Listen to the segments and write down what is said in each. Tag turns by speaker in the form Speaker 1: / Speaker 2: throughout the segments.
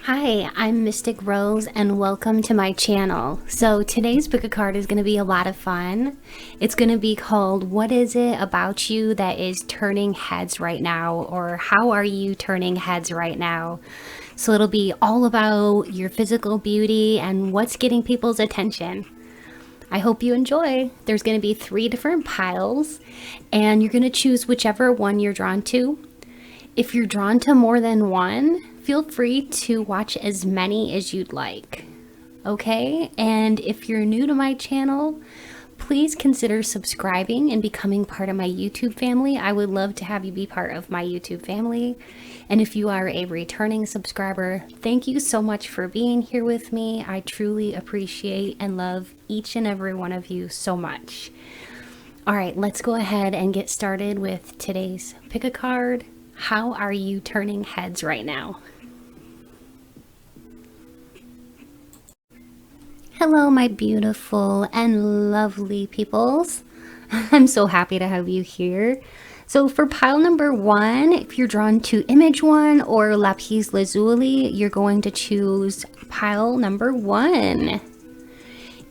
Speaker 1: Hi, I'm Mystic Rose and welcome to my channel. So today's pick a card is going to be a lot of fun. It's going to be called What Is It About You That Is Turning Heads Right Now, or How Are You Turning Heads Right Now? So it'll be all about your physical beauty and what's getting people's attention. I hope you enjoy. There's going to be 3 different piles and you're going to choose whichever one you're drawn to. If you're drawn to more than one, feel free to watch as many as you'd like. Okay? And if you're new to my channel, please consider subscribing and becoming part of my YouTube family. I would love to have you be part of my YouTube family. And if you are a returning subscriber, thank you so much for being here with me. I truly appreciate and love each and every one of you so much. All right, let's go ahead and get started with today's pick a card. How are you turning heads right now? Hello, my beautiful and lovely peoples. I'm so happy to have you here. So for pile number 1, if you're drawn to image 1 or LAPIZ LAZULI, you're going to choose pile number 1.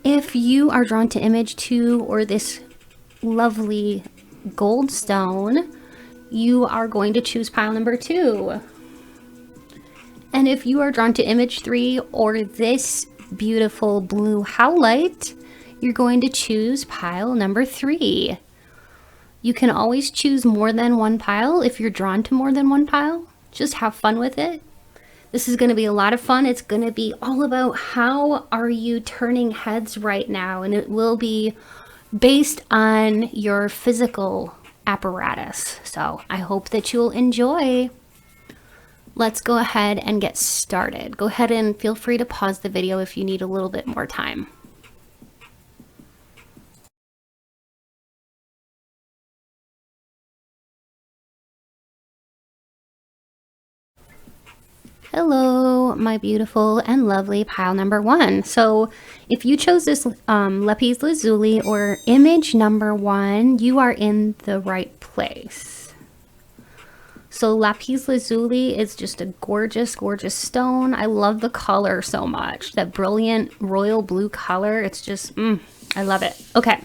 Speaker 1: If you are drawn to image 2 or this lovely gold stone, you are going to choose pile number 2. And if you are drawn to image 3 or this beautiful blue howlite, you're going to choose pile number 3. You can always choose more than one pile if you're drawn to more than one pile. Just have fun with it. This is going to be a lot of fun. It's going to be all about how are you turning heads right now, and it will be based on your physical apparatus. So I hope that you'll enjoy. Let's go ahead and get started. Go ahead and feel free to pause the video if you need a little bit more time. Hello, my beautiful and lovely pile number 1. So if you chose this LAPIZ LAZULI or image number 1, you are in the right place. So LAPIZ LAZULI is just a gorgeous, gorgeous stone. I love the color so much. That brilliant royal blue color. It's just, I love it. Okay,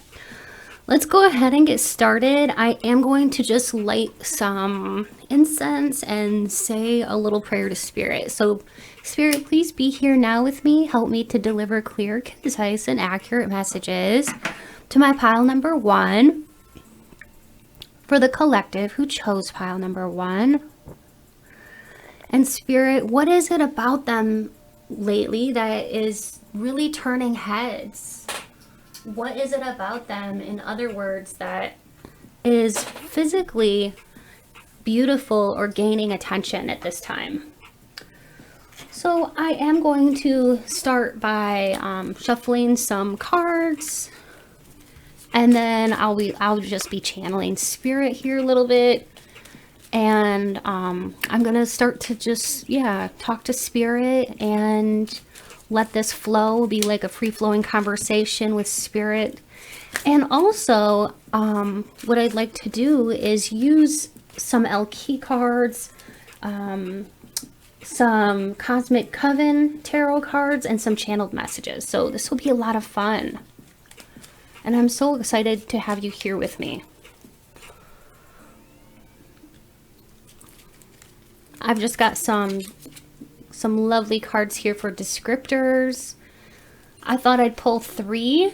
Speaker 1: let's go ahead and get started. I am going to just light some incense and say a little prayer to Spirit. So Spirit, please be here now with me. Help me to deliver clear, concise, and accurate messages to my pile number 1. For the collective who chose pile number 1. And Spirit, what is it about them lately that is really turning heads? What is it about them, in other words, that is physically beautiful or gaining attention at this time? So I am going to start by shuffling some cards. And then I'll just be channeling Spirit here a little bit. And I'm going to start to just, talk to Spirit and let this flow, be like a free-flowing conversation with Spirit. And also, what I'd like to do is use some Key cards, some Cosmic Coven tarot cards, and some channeled messages. So this will be a lot of fun. And I'm so excited to have you here with me. I've just got some lovely cards here for descriptors. I thought I'd pull 3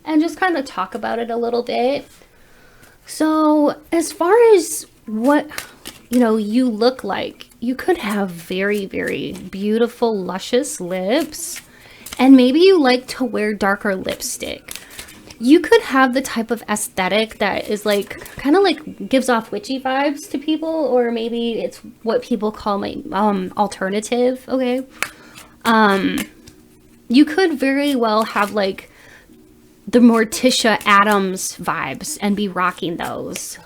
Speaker 1: and just kind of talk about it a little bit. So as far as what, you look like, you could have very, very beautiful, luscious lips. And maybe you like to wear darker lipstick. You could have the type of aesthetic that is like, kind of like gives off witchy vibes to people, or maybe it's what people call my alternative, okay? You could very well have like the Morticia Adams vibes and be rocking those.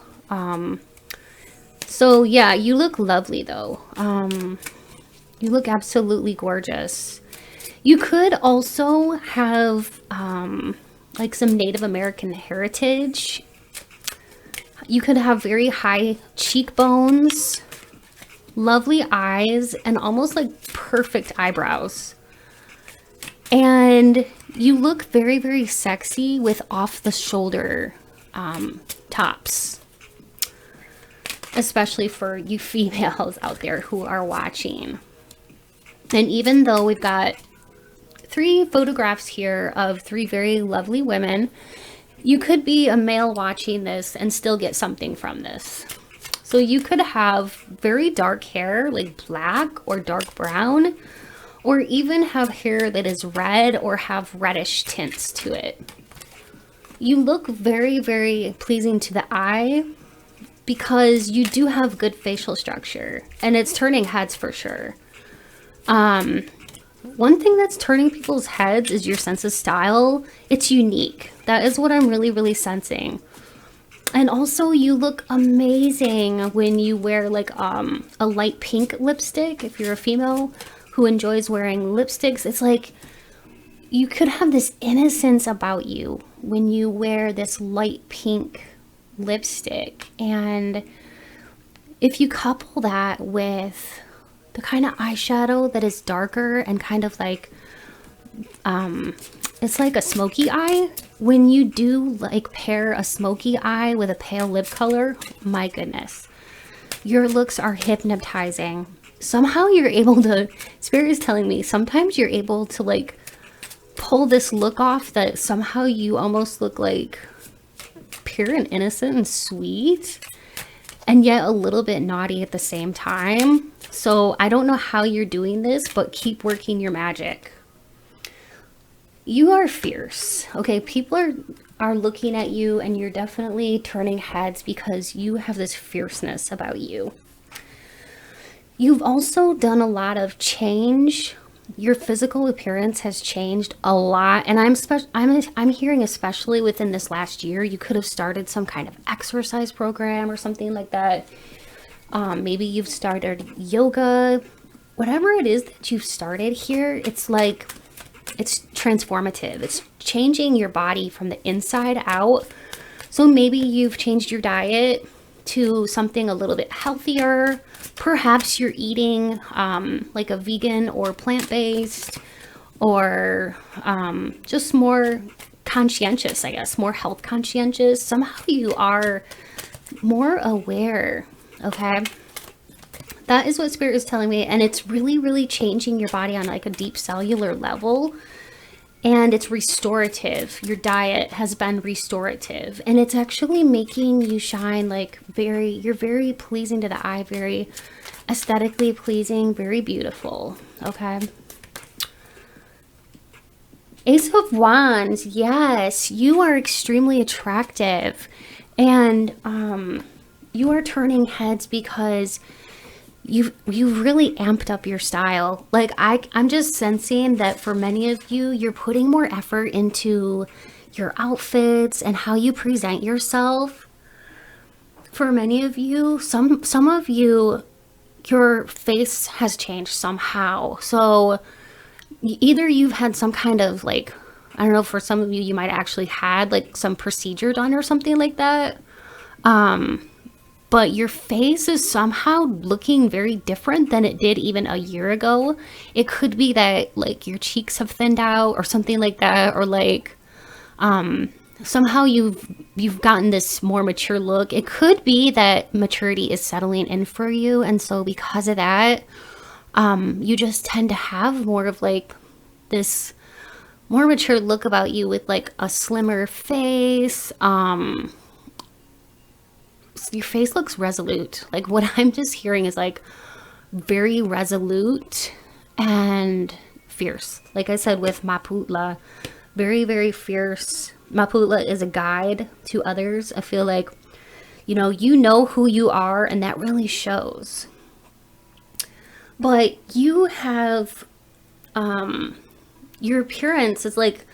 Speaker 1: So yeah, you look lovely though. You look absolutely gorgeous. You could also have like some Native American heritage. You could have very high cheekbones. lovely eyes, and almost like perfect eyebrows. And you look very, very sexy with off the shoulder tops, especially for you females out there who are watching. And even though we've got 3 photographs here of 3 very lovely women, you could be a male watching this and still get something from this. So you could have very dark hair, like black or dark brown, or even have hair that is red or have reddish tints to it. You look very, very pleasing to the eye because you do have good facial structure, and it's turning heads for sure. One thing that's turning people's heads is your sense of style. It's unique. That is what I'm really, really sensing. And also you look amazing when you wear like a light pink lipstick. If you're a female who enjoys wearing lipsticks, it's like you could have this innocence about you when you wear this light pink lipstick. And if you couple that with the kind of eyeshadow that is darker and kind of like it's like a smoky eye. When you do like pair a smoky eye with a pale lip color, my goodness, your looks are hypnotizing. Somehow you're able to, Spirit is telling me, sometimes you're able to like pull this look off that somehow you almost look like pure and innocent and sweet, and yet a little bit naughty at the same time. So I don't know how you're doing this, but keep working your magic. You are fierce, okay? People are looking at you, and you're definitely turning heads because you have this fierceness about you. You've also done a lot of change. Your physical appearance has changed a lot, and I'm hearing especially within this last year, you could have started some kind of exercise program or something like that. Maybe you've started yoga. Whatever it is that you've started here, it's like it's transformative. It's changing your body from the inside out. So maybe you've changed your diet to something a little bit healthier. Perhaps you're eating like a vegan or plant-based, or just more conscientious, I guess, more health conscientious. Somehow you are more aware, okay? That is what Spirit is telling me, and it's really, really changing your body on like a deep cellular level, and it's restorative. Your diet has been restorative, and it's actually making you shine like you're very pleasing to the eye, very aesthetically pleasing, very beautiful, okay? Ace of Wands, yes, you are extremely attractive, and you are turning heads because you've really amped up your style. Like I'm just sensing that for many of you, you're putting more effort into your outfits and how you present yourself. For many of you, some of you, your face has changed somehow. So either you've had some kind of like, I don't know, for some of you, you might actually had like some procedure done or something like that. But your face is somehow looking very different than it did even a year ago. It could be that like your cheeks have thinned out or something like that, or like somehow you've gotten this more mature look. It could be that maturity is settling in for you, and so because of that, you just tend to have more of like this more mature look about you, with like a slimmer face. Your face looks resolute. Like what I'm just hearing is like very resolute and fierce. Like I said with Maputla, very, very fierce. Maputla is a guide to others. I feel like, you know who you are, and that really shows. But you have, your appearance is like,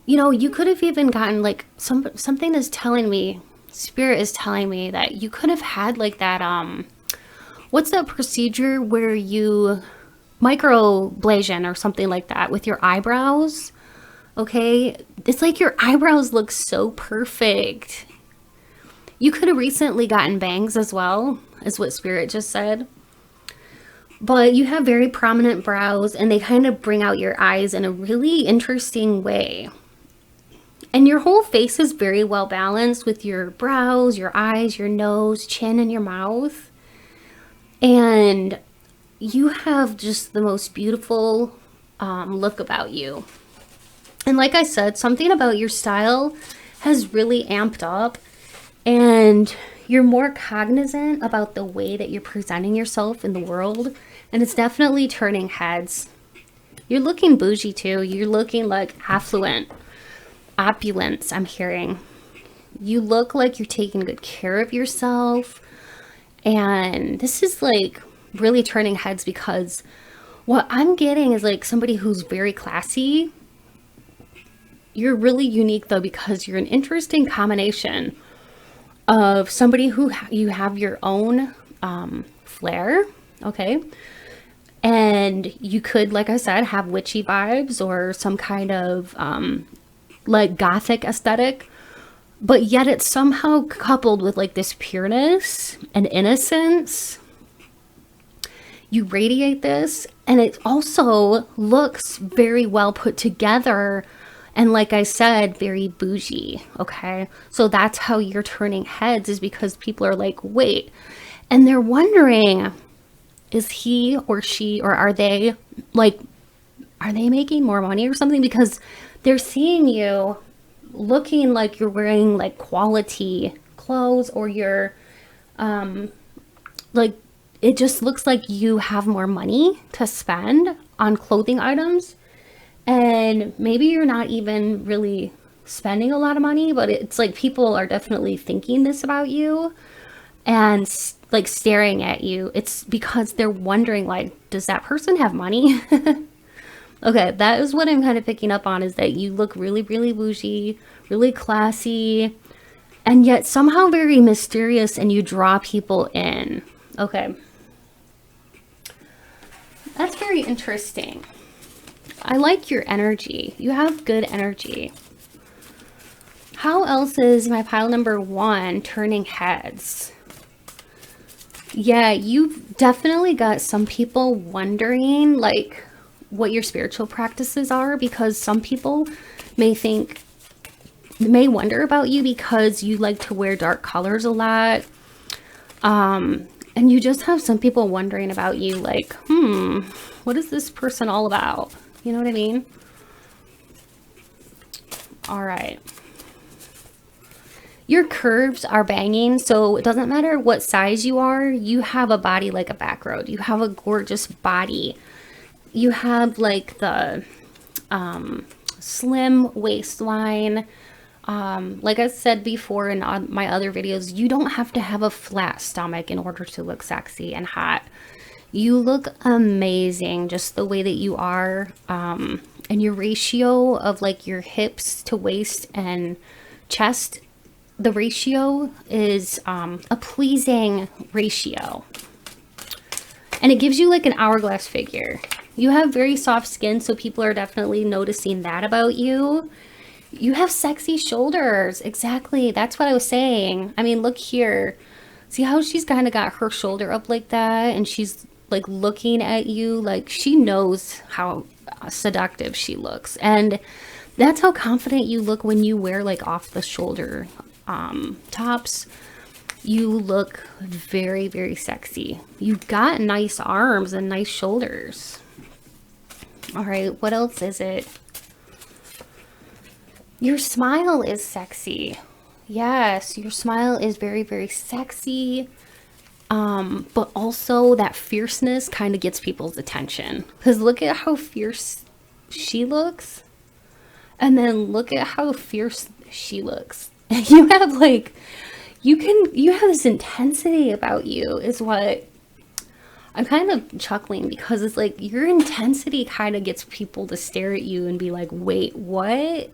Speaker 1: you could have even gotten like something is telling me, Spirit is telling me that you could have had like that, what's that procedure where you microablation or something like that with your eyebrows? Okay, it's like your eyebrows look so perfect. You could have recently gotten bangs as well, is what Spirit just said. But you have very prominent brows, and they kind of bring out your eyes in a really interesting way. And your whole face is very well balanced with your brows, your eyes, your nose, chin, and your mouth. And you have just the most beautiful look about you. And like I said, something about your style has really amped up, and you're more cognizant about the way that you're presenting yourself in the world, and it's definitely turning heads. You're looking bougie too. You're looking like affluent, opulence, I'm hearing. You look like you're taking good care of yourself, and this is like really turning heads because what I'm getting is like somebody who's very classy. You're really unique though because you're an interesting combination of somebody who you have your own flair, okay? And you could, like I said, have witchy vibes or some kind of like gothic aesthetic, but yet it's somehow coupled with like this pureness and innocence. You radiate this, and it also looks very well put together. And like I said, very bougie, okay? So that's how you're turning heads, is because people are like, wait. And they're wondering, is he or she, or are they making more money or something? Because they're seeing you looking like you're wearing like quality clothes, or you're like, it just looks like you have more money to spend on clothing items. And maybe you're not even really spending a lot of money, but it's like people are definitely thinking this about you and like staring at you. It's because they're wondering, like, does that person have money? Okay, that is what I'm kind of picking up on, is that you look really, really bougie, really classy, and yet somehow very mysterious, and you draw people in. Okay. That's very interesting. I like your energy. You have good energy. How else is my pile number 1 turning heads? Yeah, you've definitely got some people wondering like what your spiritual practices are, because some people may wonder about you because you like to wear dark colors a lot. And you just have some people wondering about you, like, what is this person all about? You know what I mean? All right. Your curves are banging, so it doesn't matter what size you are. You have a body like a back road. You have a gorgeous body. You have like the slim waistline. Like I said before in my other videos, you don't have to have a flat stomach in order to look sexy and hot. You look amazing just the way that you are. And your ratio of like your hips to waist and chest, the ratio is a pleasing ratio. And it gives you like an hourglass figure. You have very soft skin, so people are definitely noticing that about you. You have sexy shoulders. Exactly. That's what I was saying. I mean, look here. See how she's kind of got her shoulder up like that, and she's like looking at you like she knows how seductive she looks. And that's how confident you look when you wear like off the shoulder tops. You look very, very sexy. You've got nice arms and nice shoulders. All right, what else is it? Your smile is sexy. Yes, your smile is very, very sexy. But also that fierceness kind of gets people's attention. Because look at how fierce she looks. And then look at how fierce she looks. You have like, you have this intensity about you, is what I'm kind of chuckling, because it's like your intensity kind of gets people to stare at you and be like, wait, what?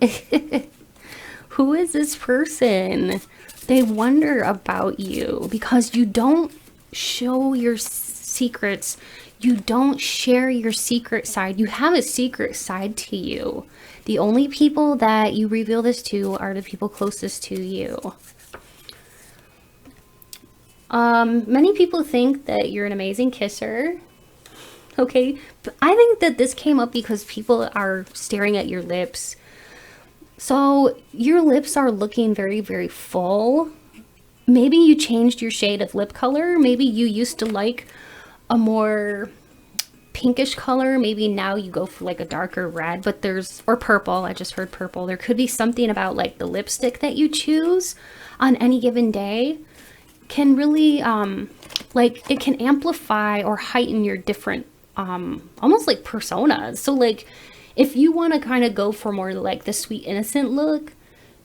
Speaker 1: Who is this person? They wonder about you because you don't show your secrets. You don't share your secret side. You have a secret side to you. The only people that you reveal this to are the people closest to you. Many people think that you're an amazing kisser. Okay, but I think that this came up because people are staring at your lips. So your lips are looking very, very full. Maybe you changed your shade of lip color. Maybe you used to like a more pinkish color. Maybe now you go for like a darker red, but or purple. I just heard purple. There could be something about like the lipstick that you choose on any given day can really, like it can amplify or heighten your different, almost like personas. So like if you want to kind of go for more like the sweet innocent look,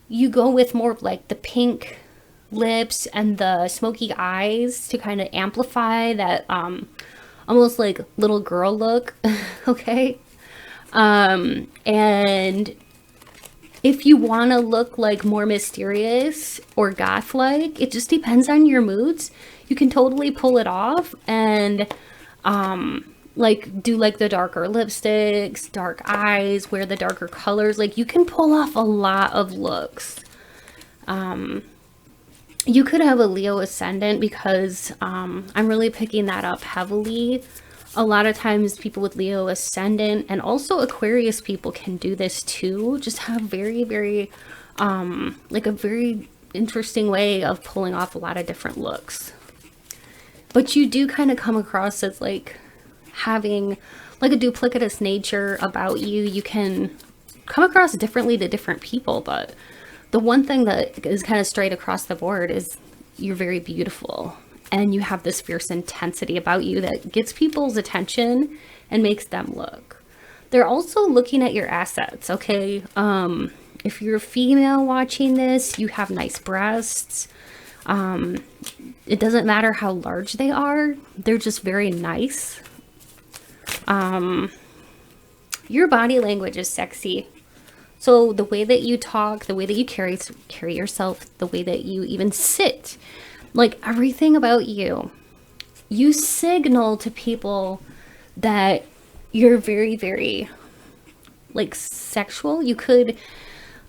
Speaker 1: you go with more of like the pink lips and the smoky eyes to kind of amplify that almost like little girl look. Okay, and if you want to look like more mysterious or goth like, it just depends on your moods. You can totally pull it off and like do like the darker lipsticks, dark eyes, wear the darker colors. Like you can pull off a lot of looks. You could have a Leo ascendant because I'm really picking that up heavily. A lot of times people with Leo ascendant and also Aquarius people can do this too. Just have very, very, like a very interesting way of pulling off a lot of different looks. But you do kind of come across as like having like a duplicitous nature about you. You can come across differently to different people, but the one thing that is kind of straight across the board is you're very beautiful and you have this fierce intensity about you that gets people's attention and makes them look. They're also looking at your assets, okay? If you're a female watching this, you have nice breasts. It doesn't matter how large they are. They're just very nice. Your body language is sexy. So the way that you talk, the way that you carry yourself, the way that you even sit, like everything about you, you signal to people that you're very, very like sexual. You could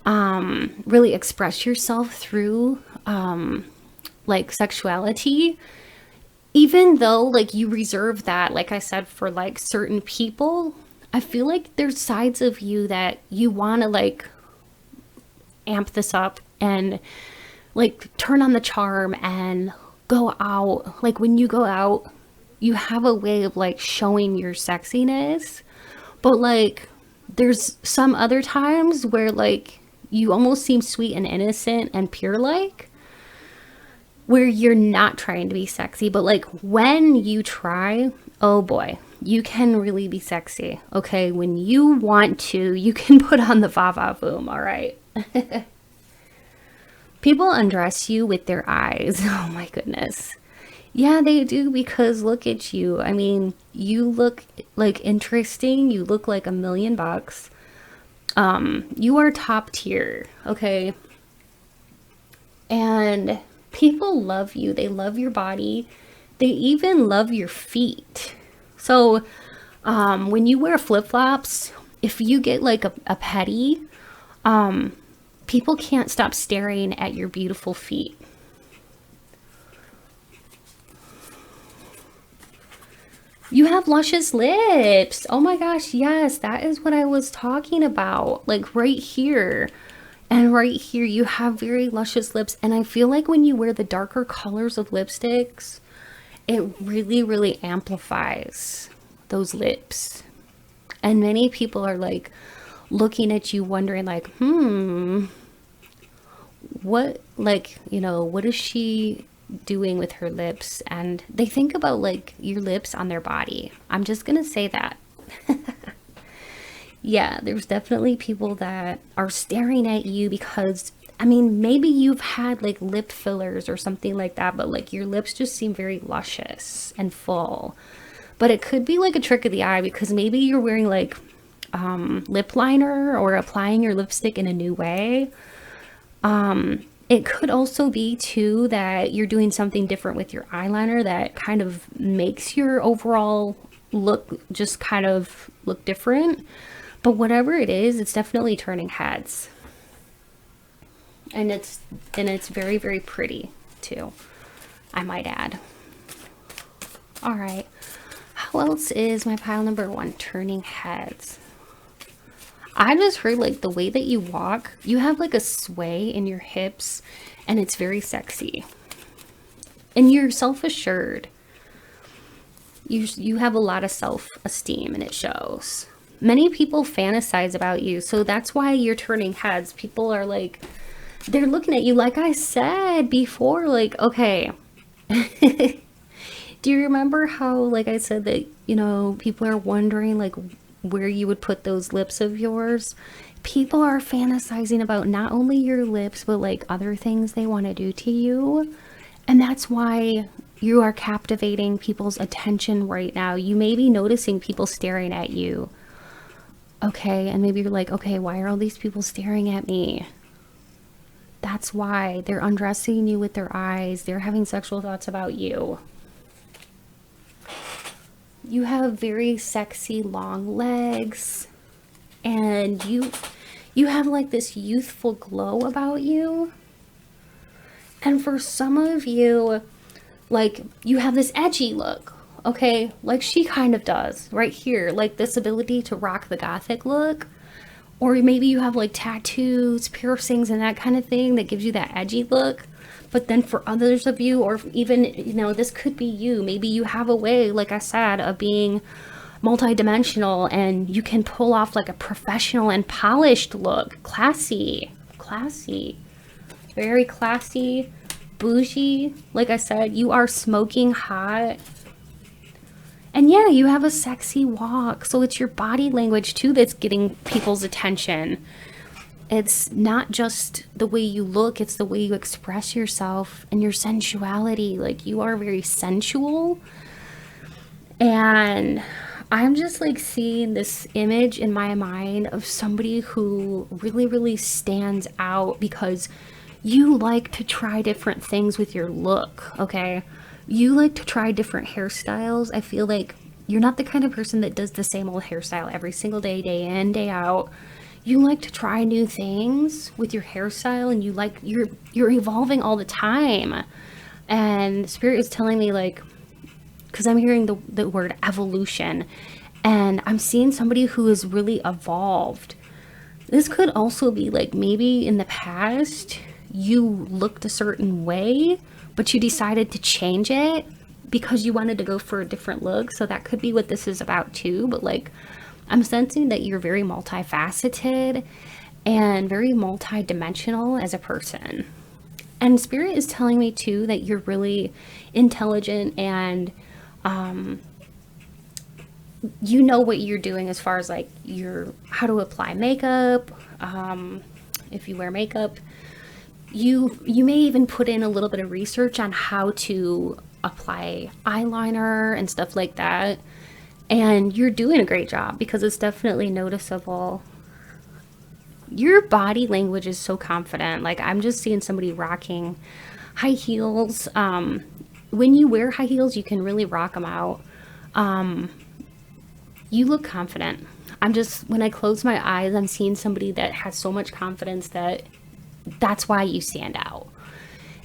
Speaker 1: really express yourself through like sexuality, even though like you reserve that, like I said, for like certain people. I feel like there's sides of you that you want to like amp this up and like turn on the charm and go out. Like when you go out, you have a way of like showing your sexiness, but like there's some other times where like you almost seem sweet and innocent and pure, like where you're not trying to be sexy, but like when you try, oh boy, you can really be sexy. Okay, when you want to, you can put on the va-va-voom, all right? People undress you with their eyes. Oh my goodness. Yeah, they do, because look at you. I mean, you look like interesting. You look like $1,000,000. You are top tier, okay? And people love you. They love your body. They even love your feet. So when you wear flip-flops, if you get like a petty, people can't stop staring at your beautiful feet. You have luscious lips. Oh my gosh, yes, that is what I was talking about. Like right here and right here, you have very luscious lips. And I feel like when you wear the darker colors of lipsticks, it really, really amplifies those lips. And many people are like looking at you wondering like, what, like, you know, what is she doing with her lips? And they think about like your lips on their body. I'm just gonna say that. Yeah, there's definitely people that are staring at you because, I mean, maybe you've had like lip fillers or something like that, but like your lips just seem very luscious and full. But it could be like a trick of the eye because maybe you're wearing like lip liner or applying your lipstick in a new way. It could also be too that you're doing something different with your eyeliner that kind of makes your overall look just kind of look different. But whatever it is, it's definitely turning heads. And it's very, very pretty too, I might add. All right. who else is my pile number 1? Turning heads. I just heard like the way that you walk, you have like a sway in your hips and it's very sexy. And you're self-assured. You have a lot of self-esteem and it shows. Many people fantasize about you, so that's why you're turning heads. People are like, they're looking at you like I said before, like, okay. Do you remember how, like I said, that, you know, people are wondering, like, where you would put those lips of yours? People are fantasizing about not only your lips, but, like, other things they want to do to you. And that's why you are captivating people's attention right now. You may be noticing people staring at you. Okay, and maybe you're like, okay, why are all these people staring at me? That's why they're undressing you with their eyes. They're having sexual thoughts about you. You have very sexy long legs, and you have like this youthful glow about you. And for some of you, like, you have this edgy look, okay? Like she kind of does right here, like this ability to rock the gothic look. Or maybe you have like tattoos, piercings, and that kind of thing that gives you that edgy look. But then for others of you, or even, you know, this could be you. Maybe you have a way, like I said, of being multidimensional and you can pull off like a professional and polished look. Classy, very classy, bougie. Like I said, you are smoking hot. And yeah, you have a sexy walk. So it's your body language too that's getting people's attention. It's not just the way you look, it's the way you express yourself and your sensuality. Like, you are very sensual. And I'm just like seeing this image in my mind of somebody who really, really stands out because you like to try different things with your look, okay? You like to try different hairstyles. I feel like you're not the kind of person that does the same old hairstyle every single day, day in, day out. You like to try new things with your hairstyle, and you're evolving all the time. And Spirit is telling me, like, because I'm hearing the word evolution, and I'm seeing somebody who is really evolved. This could also be like maybe in the past you looked a certain way, but you decided to change it because you wanted to go for a different look. So that could be what this is about too. But like, I'm sensing that you're very multifaceted and very multidimensional as a person. And Spirit is telling me too that you're really intelligent and you know what you're doing as far as like how to apply makeup. If you wear makeup, you may even put in a little bit of research on how to apply eyeliner and stuff like that. And you're doing a great job because it's definitely noticeable. Your body language is so confident. Like, I'm just seeing somebody rocking high heels. When you wear high heels, you can really rock them out. You look confident. When I close my eyes, I'm seeing somebody that has so much confidence that's why you stand out.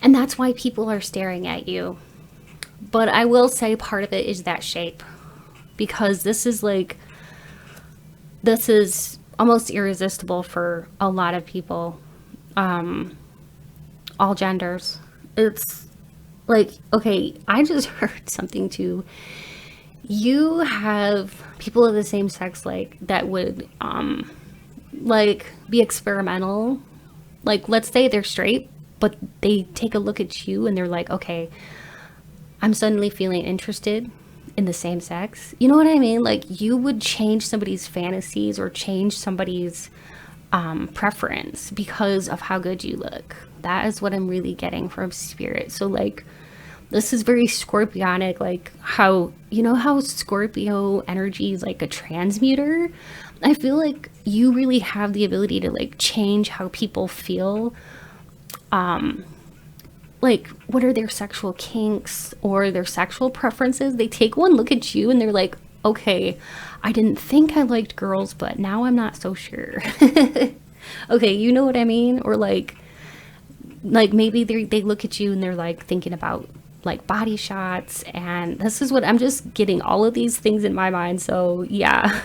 Speaker 1: And that's why people are staring at you. But I will say part of it is that shape. Because this is almost irresistible for a lot of people, all genders. It's like, okay, I just heard something too. You have people of the same sex that would be experimental. Like, let's say they're straight, but they take a look at you and they're like, okay, I'm suddenly feeling interested in the same sex. You know what I mean? Like, you would change somebody's fantasies or change somebody's preference because of how good you look. That is what I'm really getting from Spirit. So like, this is very Scorpionic, like how Scorpio energy is like a transmuter. I feel like you really have the ability to like change how people feel. Like, what are their sexual kinks or their sexual preferences? They take one look at you and they're like, okay, I didn't think I liked girls, but now I'm not so sure. Okay, you know what I mean? Or like maybe they look at you and they're like thinking about like body shots, and this is what I'm just getting all of these things in my mind. So yeah.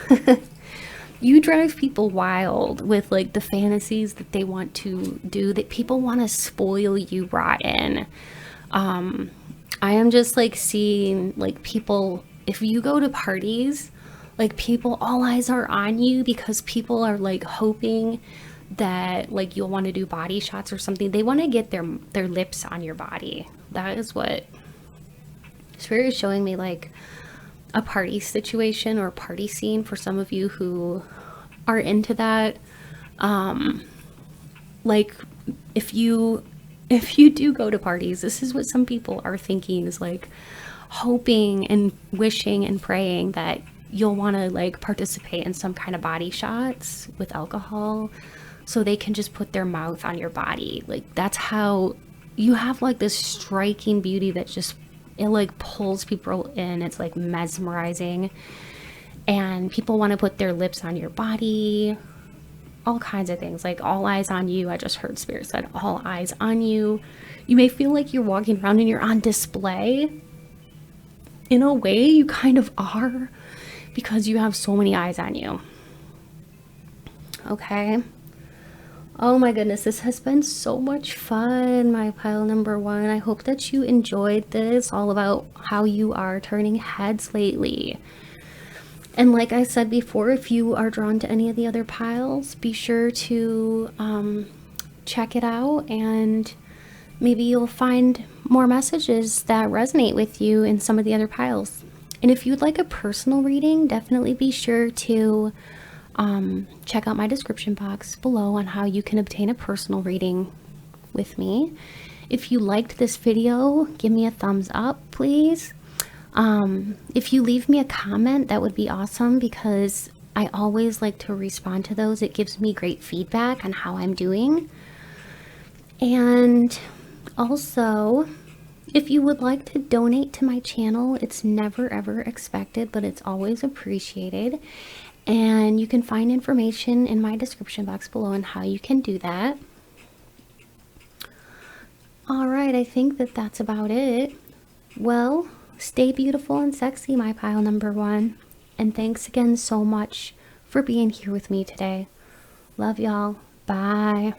Speaker 1: You drive people wild with like the fantasies that they want to do, that people want to spoil you rotten. I am just like seeing like people, if you go to parties, like people, all eyes are on you because people are like hoping that like you'll want to do body shots or something. They want to get their lips on your body. That is what Spirit is showing me, like a party situation or a party scene for some of you who are into that. Like if you do go to parties, this is what some people are thinking, is like hoping and wishing and praying that you'll want to like participate in some kind of body shots with alcohol so they can just put their mouth on your body. Like that's how you have like this striking beauty that just, it like pulls people in. It's like mesmerizing, and people want to put their lips on your body, all kinds of things, like all eyes on you. I just heard Spirit said all eyes on you. You may feel like you're walking around and you're on display. In a way, you kind of are, because you have so many eyes on you. Okay. Oh my goodness, this has been so much fun, my pile number one. I hope that you enjoyed this, all about how you are turning heads lately. And like I said before, if you are drawn to any of the other piles, be sure to check it out, and maybe you'll find more messages that resonate with you in some of the other piles. And if you'd like a personal reading, definitely be sure to check out my description box below on how you can obtain a personal reading with me. If you liked this video, give me a thumbs up, please. If you leave me a comment, that would be awesome, because I always like to respond to those. It gives me great feedback on how I'm doing. And also, if you would like to donate to my channel, it's never ever expected, but it's always appreciated. And you can find information in my description box below on how you can do that. All right, I think that that's about it. Well, stay beautiful and sexy, my pile number one. And thanks again so much for being here with me today. Love y'all. Bye.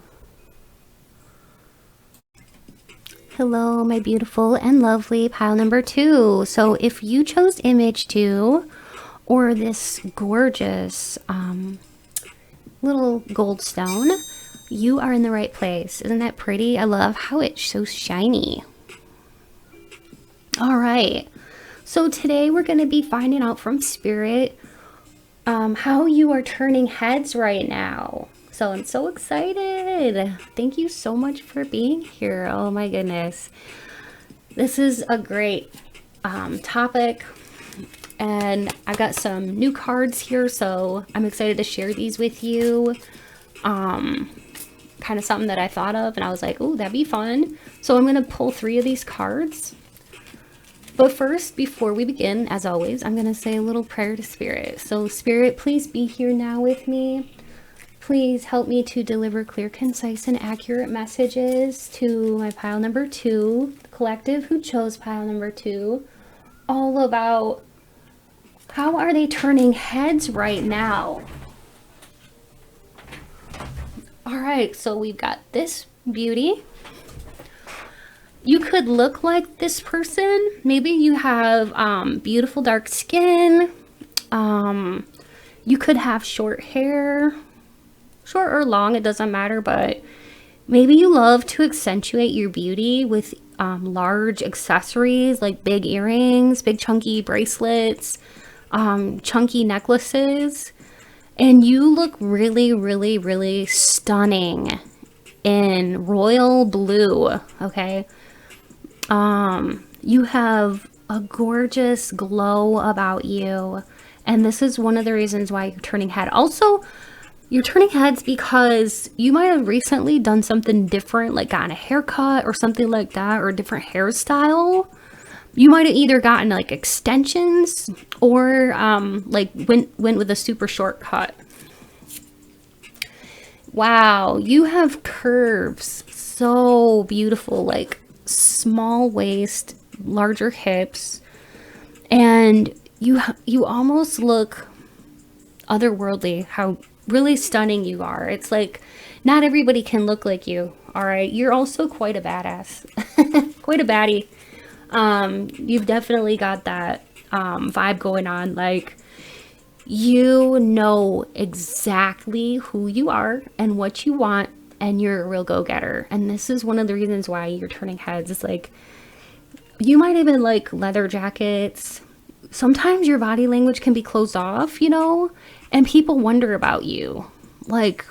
Speaker 1: Hello, my beautiful and lovely pile number two. So if you chose image 2, or this gorgeous little gold stone, you are in the right place. Isn't that pretty? I love how it's so shiny. All right, so today we're going to be finding out from Spirit how you are turning heads right now. So I'm so excited. Thank you so much for being here. Oh my goodness, this is a great topic. And I've got some new cards here, so I'm excited to share these with you. Kind of something that I thought of, and I was like, oh, that'd be fun. So I'm going to pull 3 of these cards. But first, before we begin, as always, I'm going to say a little prayer to Spirit. So Spirit, please be here now with me. Please help me to deliver clear, concise, and accurate messages to my pile number 2, the collective who chose pile number 2, all about how are they turning heads right now. All right, so we've got this beauty. You could look like this person. Maybe you have beautiful dark skin. You could have short hair, short or long, it doesn't matter, but maybe you love to accentuate your beauty with large accessories like big earrings, big chunky bracelets, chunky necklaces, and you look really, really, really stunning in royal blue. Okay, you have a gorgeous glow about you, and this is one of the reasons why you're turning head. Also, you're turning heads because you might have recently done something different, like gotten a haircut or something like that, or a different hairstyle. You might have either gotten like extensions or like went with a super short cut. Wow, you have curves, so beautiful, like small waist, larger hips, and you almost look otherworldly, how really stunning you are. It's like not everybody can look like you. All right, you're also quite a badass. Quite a baddie. You've definitely got that vibe going on. Like, you know exactly who you are and what you want, and you're a real go-getter. And this is one of the reasons why you're turning heads. It's like, you might even like leather jackets. Sometimes your body language can be closed off, you know, and people wonder about you. Like,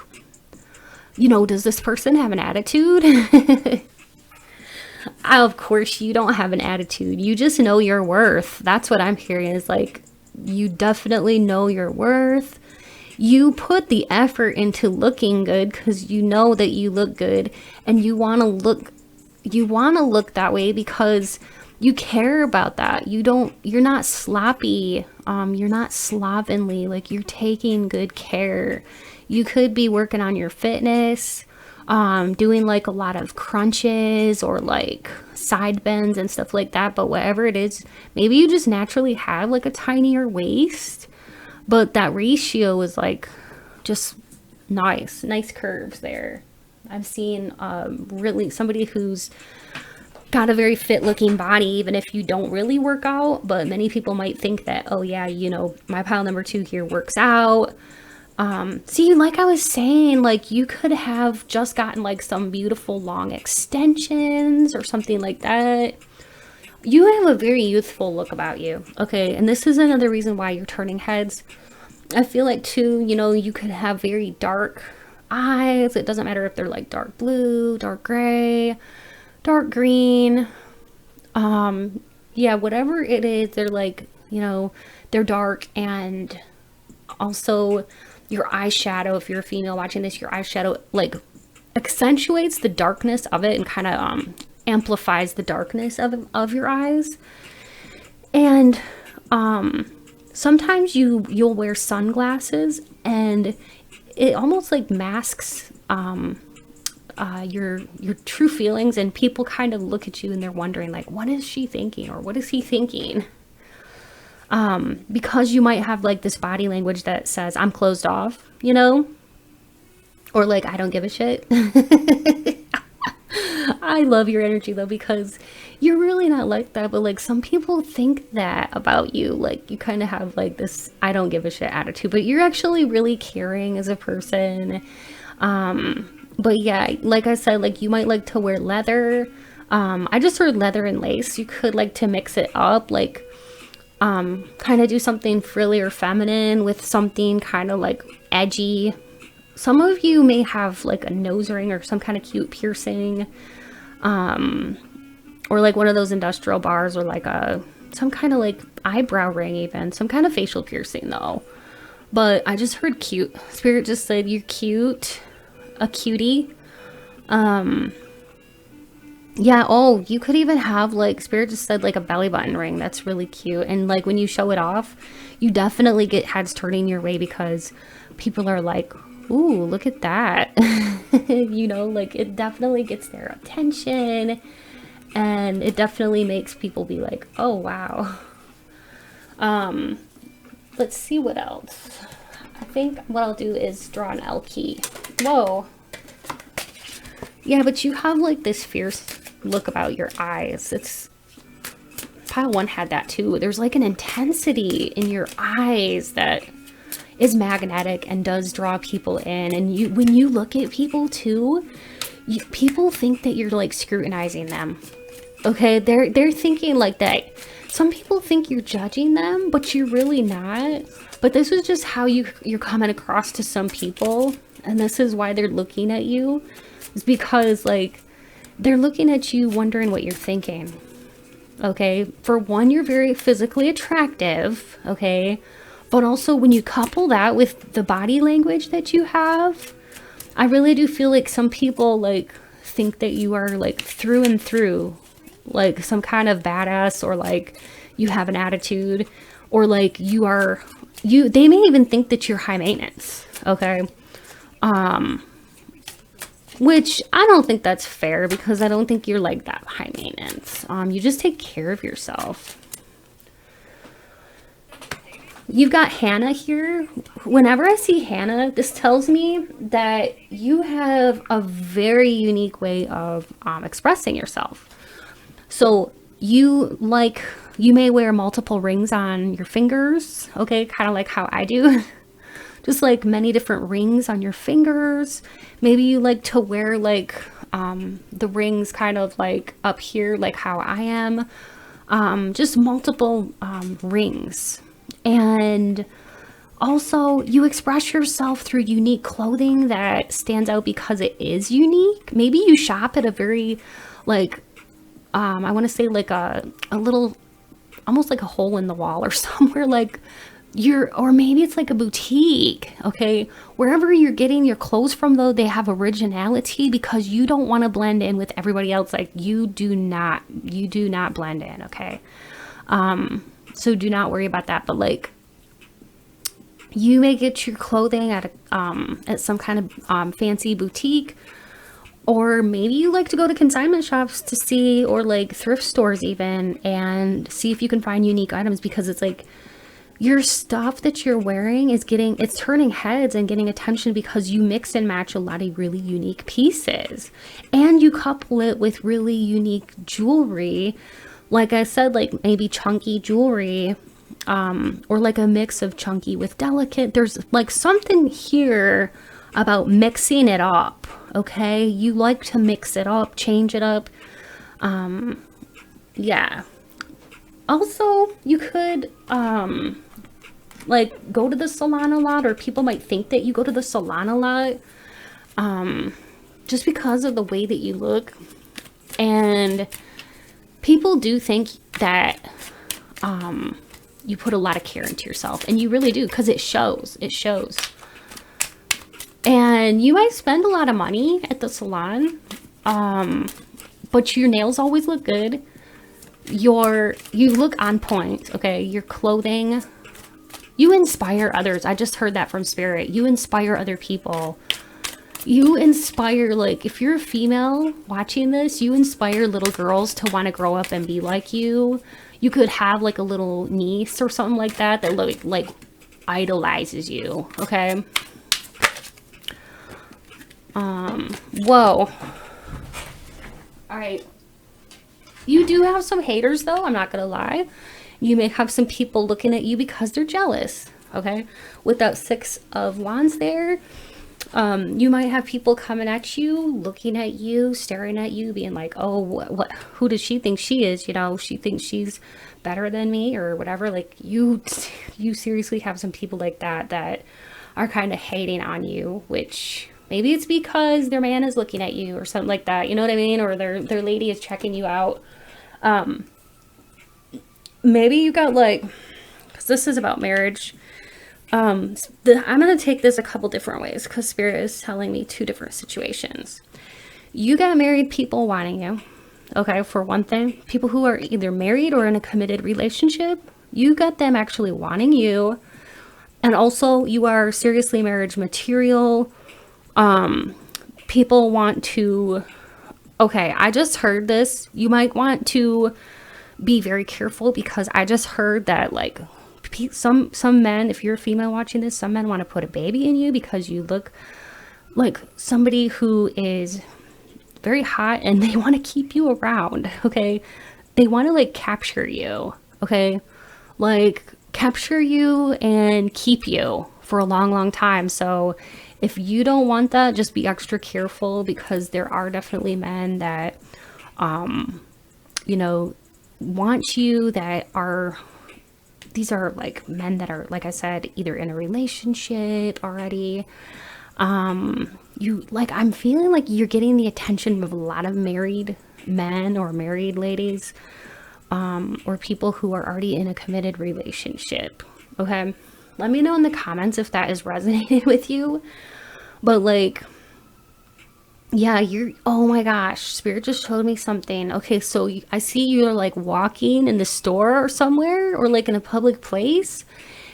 Speaker 1: you know, does this person have an attitude? Of course, you don't have an attitude. You just know your worth. That's what I'm hearing, is like, you definitely know your worth. You put the effort into looking good because you know that you look good, and you want to look that way because you care about that. You're not sloppy. You're not slovenly. Like, you're taking good care. You could be working on your fitness, doing like a lot of crunches or like side bends and stuff like that. But whatever it is, maybe you just naturally have like a tinier waist, but that ratio is like just nice curves there. I'm seeing really somebody who's got a very fit looking body, even if you don't really work out. But many people might think that, oh yeah, you know, my pile number 2 here works out. See, like I was saying, like, you could have just gotten like some beautiful long extensions or something like that. You have a very youthful look about you. Okay, and this is another reason why you're turning heads. I feel like too, you know, you could have very dark eyes. It doesn't matter if they're like dark blue, dark gray, dark green. Yeah, whatever it is, they're like, you know, they're dark. And also your eyeshadow, if you're a female watching this, your eyeshadow like accentuates the darkness of it and kind of amplifies the darkness of your eyes. And sometimes you'll wear sunglasses, and it almost like masks your true feelings, and people kind of look at you and they're wondering like, what is she thinking, or what is he thinking? Because you might have like this body language that says, I'm closed off, you know, or like, I don't give a shit. I love your energy though, because you're really not like that. But like, some people think that about you. Like, you kind of have like this I don't give a shit attitude, but you're actually really caring as a person. But yeah, like I said, like, you might like to wear leather. I just heard leather and lace. You could like to mix it up, like kind of do something frilly or feminine with something kind of like edgy. Some of you may have like a nose ring or some kind of cute piercing, or like one of those industrial bars, or like some kind of like eyebrow ring, even some kind of facial piercing though. But I just heard cute. Spirit just said you're cute, a cutie. Yeah, oh, you could even have like, Spirit just said like a belly button ring. That's really cute. And like, when you show it off, you definitely get heads turning your way, because people are like, ooh, look at that. You know, like, it definitely gets their attention, and it definitely makes people be like, oh wow. Let's see what else. I think what I'll do is draw an L key. Whoa. Yeah, but you have like this fierce look about your eyes. It's pile 1 had that too. There's like an intensity in your eyes that is magnetic and does draw people in. And when you look at people too, people think that you're like scrutinizing them. Okay, they're thinking like that. Some people think you're judging them, but you're really not. But this is just how you're coming across to some people, and this is why they're looking at you. It's because like, they're looking at you wondering what you're thinking. Okay, for one, you're very physically attractive. Okay, but also when you couple that with the body language that you have, I really do feel like some people like think that you are like through and through like some kind of badass, or like you have an attitude, or like they may even think that you're high maintenance. Okay, which I don't think that's fair because I don't think you're like that high maintenance. You just take care of yourself. You've got Hannah here. Whenever I see Hannah, this tells me that you have a very unique way of expressing yourself. So you may wear multiple rings on your fingers, okay? Kind of like how I do. Just like many different rings on your fingers. Maybe you like to wear like the rings kind of like up here, like how I am. Just multiple rings. And also you express yourself through unique clothing that stands out because it is unique. Maybe you shop at a very like, I want to say like a little, almost like a hole in the wall or somewhere like or maybe it's like a boutique, okay? Wherever you're getting your clothes from though, they have originality because you don't want to blend in with everybody else. Like you do not blend in, okay? So do not worry about that. But like, you may get your clothing at some kind of fancy boutique, or maybe you like to go to consignment shops to see, or like thrift stores even, and see if you can find unique items because it's like your stuff that you're wearing it's turning heads and getting attention because you mix and match a lot of really unique pieces, and you couple it with really unique jewelry. Like I said, like maybe chunky jewelry, or like a mix of chunky with delicate. There's like something here about mixing it up, okay? You like to mix it up, change it up. Yeah. Also, you could, like go to the salon a lot, or people might think that you go to the salon a lot, just because of the way that you look. And people do think that you put a lot of care into yourself, and you really do, because it shows. And you might spend a lot of money at the salon, but your nails always look good. You look on point, okay? Your clothing, you inspire others. I just heard that from Spirit. You inspire other people. You inspire, like, if you're a female watching this, you inspire little girls to want to grow up and be like you. You could have, like, a little niece or something like that like idolizes you, okay? Whoa. Alright. You do have some haters, though, I'm not gonna lie. You may have some people looking at you because they're jealous, okay? With that 6 of Wands there, you might have people coming at you, looking at you, staring at you, being like, oh, who does she think she is? You know, she thinks she's better than me or whatever. Like, you seriously have some people like that are kind of hating on you, which maybe it's because their man is looking at you or something like that. You know what I mean? Or their lady is checking you out. Maybe you got like, because this is about marriage. I'm going to take this a couple different ways because Spirit is telling me 2 different situations. You got married people wanting you. Okay, for one thing, people who are either married or in a committed relationship, you got them actually wanting you. And also you are seriously marriage material. People want to, okay, I just heard this. You might want to be very careful because I just heard that like some men, if you're a female watching this, some men want to put a baby in you because you look like somebody who is very hot and they want to keep you around, okay? They want to like capture you, okay? Like capture you and keep you for a long, long time. So if you don't want that, just be extra careful because there are definitely men that, you know, want you that are, these are like men that are, like I said, either in a relationship already. You like, I'm feeling like you're getting the attention of a lot of married men or married ladies, or people who are already in a committed relationship. Okay. Let me know in the comments if that is resonating with you. But like, yeah, oh my gosh, Spirit just showed me something. Okay, so I see you're like walking in the store or somewhere, or like in a public place,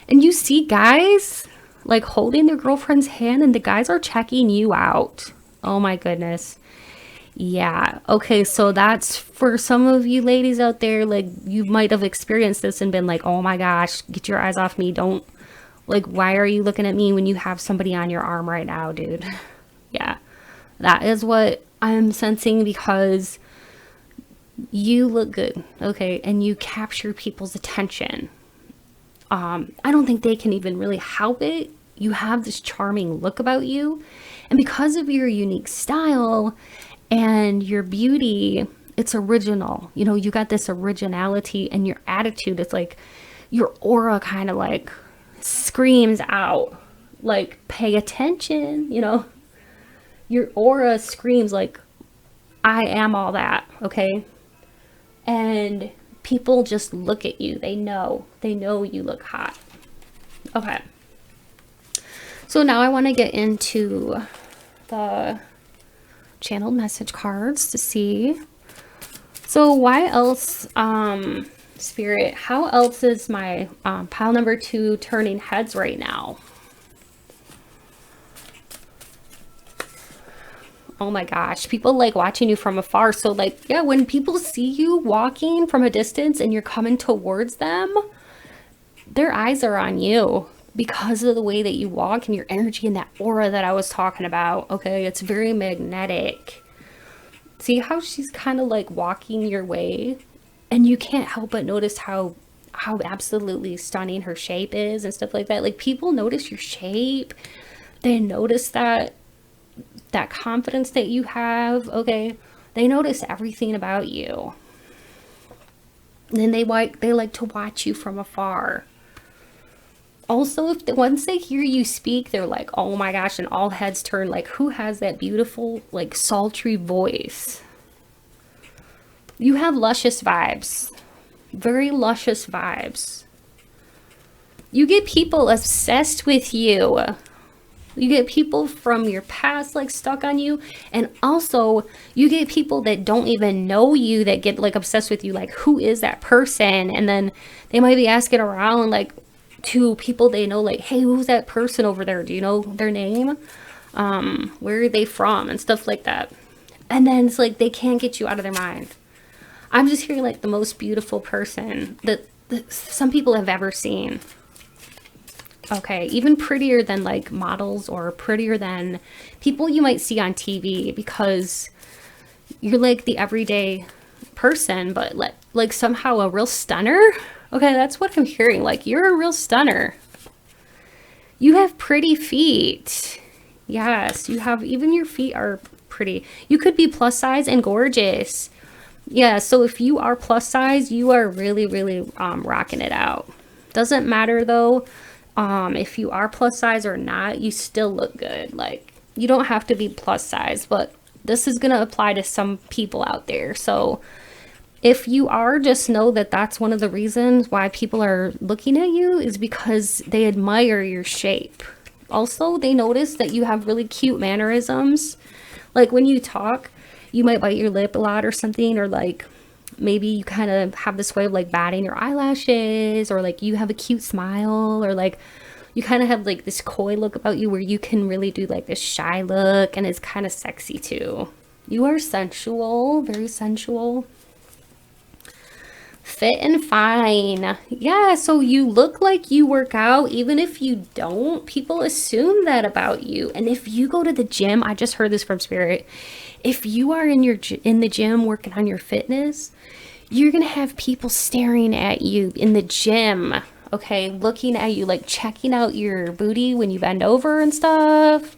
Speaker 1: and you see guys like holding their girlfriend's hand, and the guys are checking you out. Oh my goodness. Yeah. Okay, so that's for some of you ladies out there, like you might have experienced this and been like, "Oh my gosh, get your eyes off me. Don't like why are you looking at me when you have somebody on your arm right now, dude?" Yeah. That is what I'm sensing because you look good, okay? And you capture people's attention. I don't think they can even really help it. You have this charming look about you. And because of your unique style and your beauty, it's original. You know, you got this originality and your attitude. It's like your aura kind of like screams out, like, pay attention, you know? Your aura screams like, I am all that, okay? And people just look at you. They know you look hot. Okay. So now I want to get into the channeled message cards to see. So why else, Spirit, how else is my pile number 2 turning heads right now? Oh my gosh, people like watching you from afar. So like, yeah, when people see you walking from a distance and you're coming towards them, their eyes are on you because of the way that you walk and your energy and that aura that I was talking about. Okay, it's very magnetic. See how she's kind of like walking your way and you can't help but notice how absolutely stunning her shape is and stuff like that. Like people notice your shape. They notice that confidence that you have, okay? They notice everything about you. And then they like to watch you from afar. Also, once they hear you speak, they're like, oh my gosh, and all heads turn like, who has that beautiful, like, sultry voice? You have luscious vibes. Very luscious vibes. You get people obsessed with you. You get people from your past like stuck on you, and also you get people that don't even know you that get like obsessed with you, like who is that person? And then they might be asking around like to people they know, like, hey, who's that person over there? Do you know their name? Where are they from? And stuff like that. And then it's like they can't get you out of their mind. I'm just hearing like the most beautiful person that some people have ever seen. Okay, even prettier than like models or prettier than people you might see on TV, because you're like the everyday person, but like somehow a real stunner. Okay, that's what I'm hearing. Like you're a real stunner. You have pretty feet. Yes, you have, even your feet are pretty. You could be plus size and gorgeous. Yeah, so if you are plus size, you are really, really rocking it out. Doesn't matter though. If you are plus size or not, you still look good. Like, you don't have to be plus size, but this is going to apply to some people out there. So if you are, just know that that's one of the reasons why people are looking at you, is because they admire your shape. Also, they notice that you have really cute mannerisms. Like when you talk, you might bite your lip a lot or something, or like maybe you kind of have this way of like batting your eyelashes, or like you have a cute smile, or like you kind of have like this coy look about you where you can really do like this shy look, and it's kind of sexy too. You are sensual, very sensual. Fit and fine. Yeah, so you look like you work out. Even if you don't, people assume that about you. And if you go to the gym, I just heard this from Spirit, if you are in the gym working on your fitness, you're gonna have people staring at you in the gym, okay, looking at you, like checking out your booty when you bend over and stuff.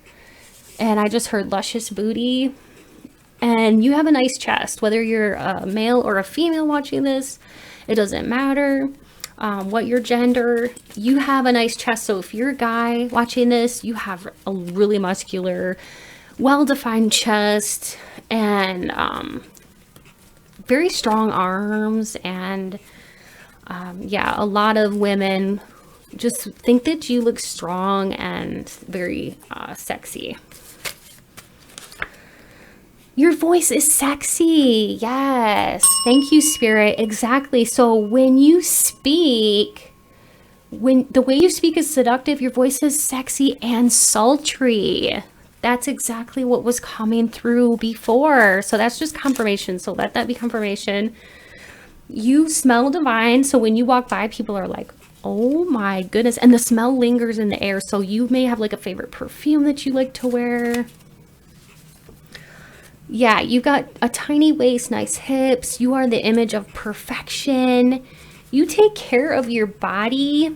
Speaker 1: And I just heard luscious booty. And you have a nice chest. Whether you're a male or a female watching this, it doesn't matter what your gender. You have a nice chest. So if you're a guy watching this, you have a really muscular, well-defined chest, and very strong arms. And yeah, a lot of women just think that you look strong and very sexy. Your voice is sexy. Yes. Thank you, Spirit. Exactly. So when you speak, when the way you speak is seductive, your voice is sexy and sultry. That's exactly what was coming through before. So that's just confirmation. So let that be confirmation. You smell divine. So when you walk by, people are like, oh my goodness. And the smell lingers in the air. So you may have like a favorite perfume that you like to wear. Yeah, you got a tiny waist, nice hips. You are the image of perfection. You take care of your body.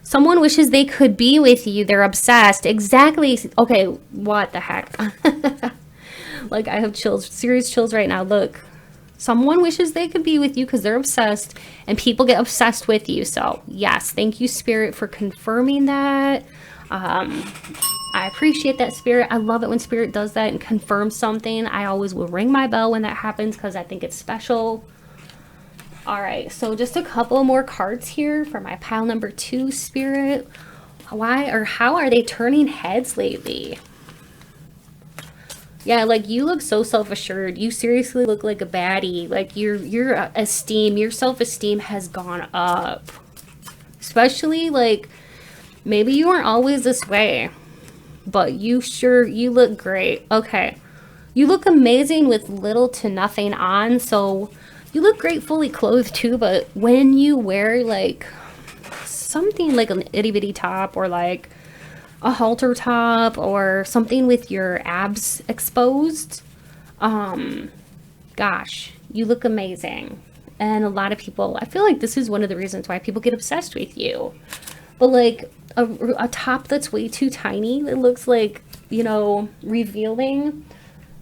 Speaker 1: Someone wishes they could be with you. They're obsessed. Exactly. Okay, what the heck? Like, I have chills, serious chills right now. Look, someone wishes they could be with you because they're obsessed, and people get obsessed with you. So, yes, thank you, Spirit, for confirming that. I appreciate that, Spirit. I love it when Spirit does that and confirms something. I always will ring my bell when that happens because I think it's special. All right, so just a couple more cards here for my pile number 2, Spirit. Why or how are they turning heads lately? Yeah, like, you look so self-assured. You seriously look like a baddie. Like, your esteem, your self-esteem has gone up. Especially, like, maybe you aren't always this way, but you look great. Okay. You look amazing with little to nothing on, so you look great fully clothed too, but when you wear like something like an itty bitty top or like a halter top or something with your abs exposed, gosh, you look amazing. And a lot of people, I feel like this is one of the reasons why people get obsessed with you. But like a top that's way too tiny, it looks like, you know, revealing,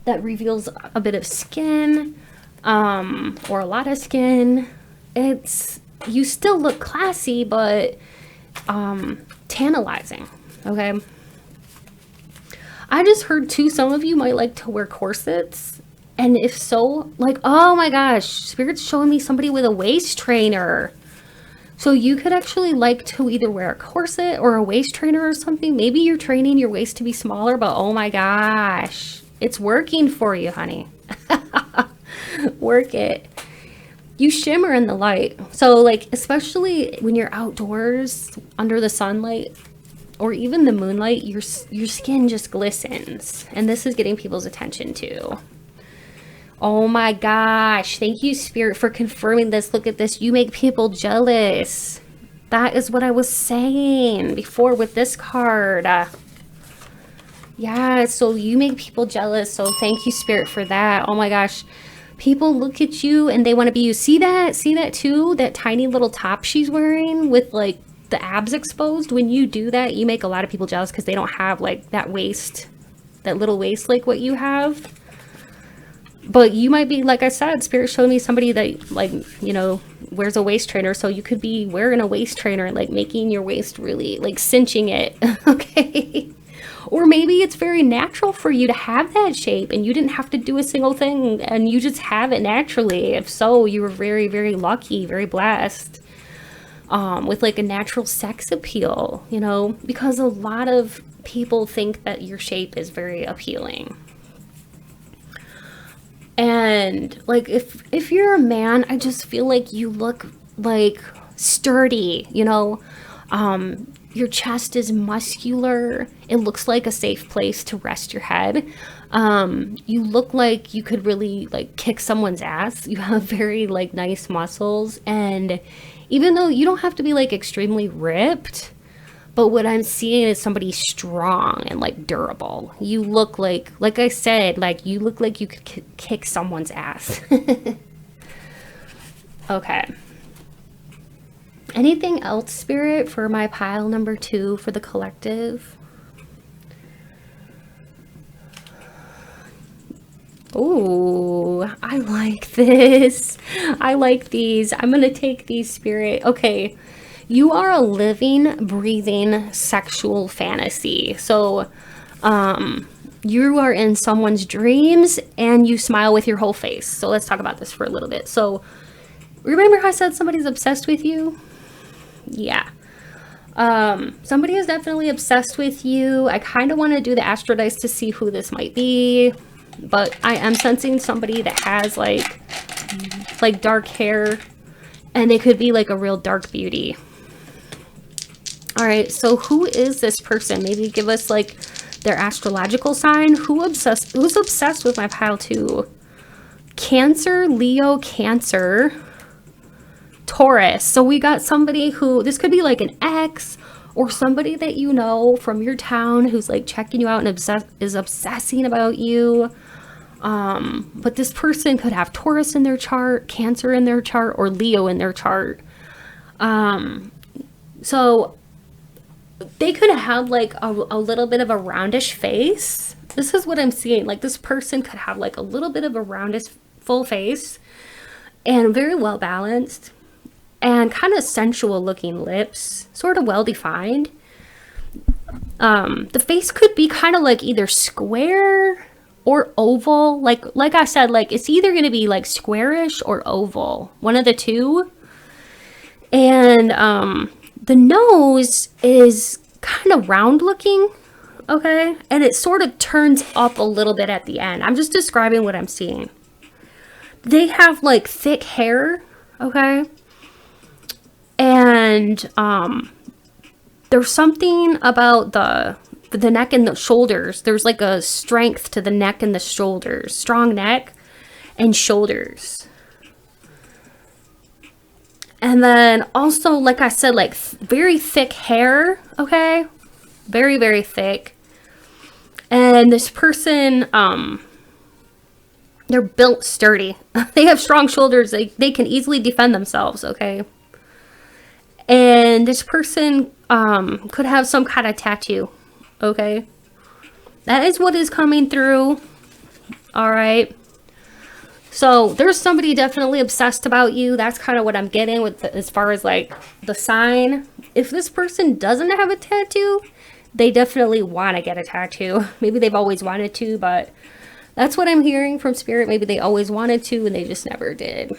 Speaker 1: that reveals a bit of skin, or a lot of skin. You still look classy, but tantalizing. Okay. I just heard too, some of you might like to wear corsets. And if so, like, oh my gosh, Spirit's showing me somebody with a waist trainer. So you could actually like to either wear a corset or a waist trainer or something. Maybe you're training your waist to be smaller, but oh my gosh, it's working for you, honey. Work it. You shimmer in the light. So like, especially when you're outdoors under the sunlight or even the moonlight, your skin just glistens. And this is getting people's attention too. Oh my gosh. Thank you, Spirit, for confirming this. Look at this. You make people jealous. That is what I was saying before with this card. Yeah, so you make people jealous. So thank you, Spirit, for that. Oh my gosh. People look at you and they want to be you. See that? See that too? That tiny little top she's wearing with like the abs exposed. When you do that, you make a lot of people jealous because they don't have like that waist, that little waist like what you have. But you might be, like I said, Spirit showed me somebody that, like, you know, wears a waist trainer. So you could be wearing a waist trainer, like making your waist really, like cinching it. Okay. Or maybe it's very natural for you to have that shape and you didn't have to do a single thing and you just have it naturally. If so, you were very, very lucky, very blessed. With like a natural sex appeal, you know, because a lot of people think that your shape is very appealing. And like, if you're a man, I just feel like you look like sturdy, you know, your chest is muscular. It looks like a safe place to rest your head. You look like you could really like kick someone's ass. You have very like nice muscles. And even though you don't have to be like extremely ripped, but what I'm seeing is somebody strong and like durable. You look like I said, like you look like you could kick someone's ass. Okay. Anything else, Spirit, for my pile number 2 for the collective? Oh, I like this. I like these. I'm going to take these, Spirit. Okay. You are a living, breathing sexual fantasy. So, you are in someone's dreams and you smile with your whole face. So let's talk about this for a little bit. So remember how I said somebody's obsessed with you? Yeah. Somebody is definitely obsessed with you. I kind of want to do the astro dice to see who this might be, but I am sensing somebody that has like dark hair, and they could be like a real dark beauty. All right, so who is this person? Maybe give us like their astrological sign. Who's obsessed with my pile 2? Cancer, Leo, Cancer, Taurus. So we got somebody who, this could be like an ex or somebody that you know from your town who's like checking you out and is obsessing about you. But this person could have Taurus in their chart, Cancer in their chart, or Leo in their chart. So they could have like a little bit of a roundish face. This is what I'm seeing. Like this person could have like a little bit of a roundish full face and very well balanced and kind of sensual looking lips, sort of well defined. The face could be kind of like either square or oval. Like I said, like it's either going to be like squarish or oval, one of the two. And the nose is kind of round looking, okay? And it sort of turns up a little bit at the end. I'm just describing what I'm seeing. They have like thick hair, okay? And there's something about the neck and the shoulders. There's like a strength to the neck and the shoulders. Strong neck and shoulders. And then also, like I said, like very thick hair, okay? Very, very thick. And this person, they're built sturdy. They have strong shoulders. They can easily defend themselves, okay? And this person could have some kind of tattoo, okay? That is what is coming through, all right? So there's somebody definitely obsessed about you. That's kind of what I'm getting with as far as like the sign. If this person doesn't have a tattoo, they definitely want to get a tattoo. Maybe they've always wanted to, but that's what I'm hearing from Spirit. Maybe they always wanted to and they just never did.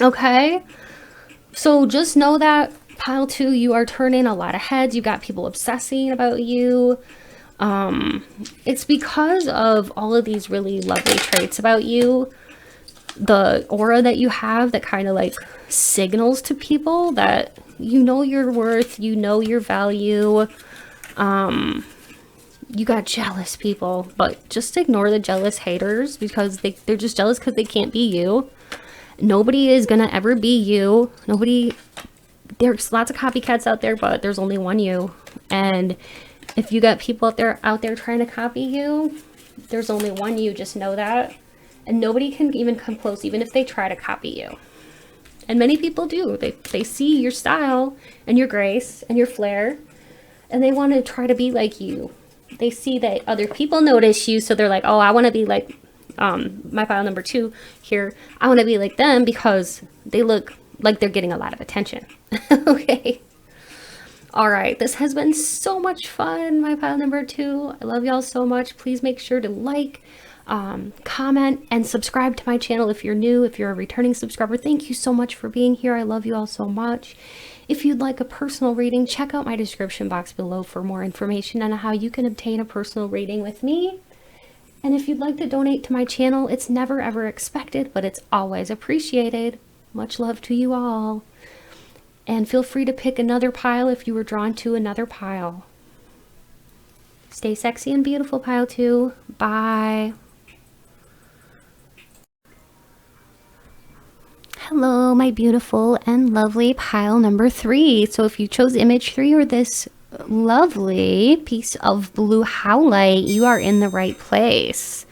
Speaker 1: Okay. So just know that pile 2, you are turning a lot of heads. You got people obsessing about you. It's because of all of these really lovely traits about you, the aura that you have that kind of like signals to people that you know your worth, you know your value. You got jealous people, but just ignore the jealous haters because they're just jealous because they can't be you. Nobody is gonna ever be you. There's lots of copycats out there, but there's only one you. And if you got people out there trying to copy you, there's only one you, just know that. And nobody can even come close, even if they try to copy you. And many people do. They see your style and your grace and your flair, and they want to try to be like you. They see that other people notice you, so they're like, oh, I want to be like my pile number 2 here. I want to be like them because they look like they're getting a lot of attention. Okay. All right, this has been so much fun, my pile number 2. I love y'all so much. Please make sure to like, comment, and subscribe to my channel if you're new. If you're a returning subscriber, thank you so much for being here. I love you all so much. If you'd like a personal reading, check out my description box below for more information on how you can obtain a personal reading with me. And if you'd like to donate to my channel, it's never ever expected, but it's always appreciated. Much love to you all. And feel free to pick another pile if you were drawn to another pile. Stay sexy and beautiful, pile 2. Bye. Hello, my beautiful and lovely pile number 3. So if you chose image 3 or this lovely piece of blue howlite, you are in the right place.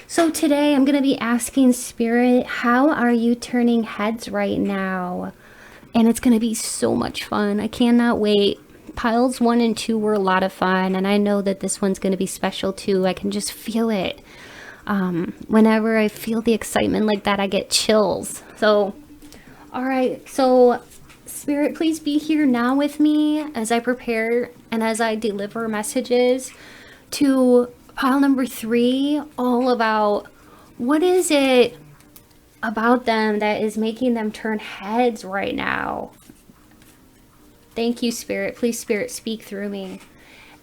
Speaker 1: So today I'm going to be asking Spirit, how are you turning heads right now? And it's going to be so much fun. I cannot wait. Piles 1 and 2 were a lot of fun, and I know that this one's going to be special too. I can just feel it. Whenever I feel the excitement like that, I get chills. So, all right. So, Spirit, please be here now with me as I prepare and as I deliver messages to pile number 3, all about what is it about them that is making them turn heads right now. Thank you, Spirit. Please, Spirit, speak through me.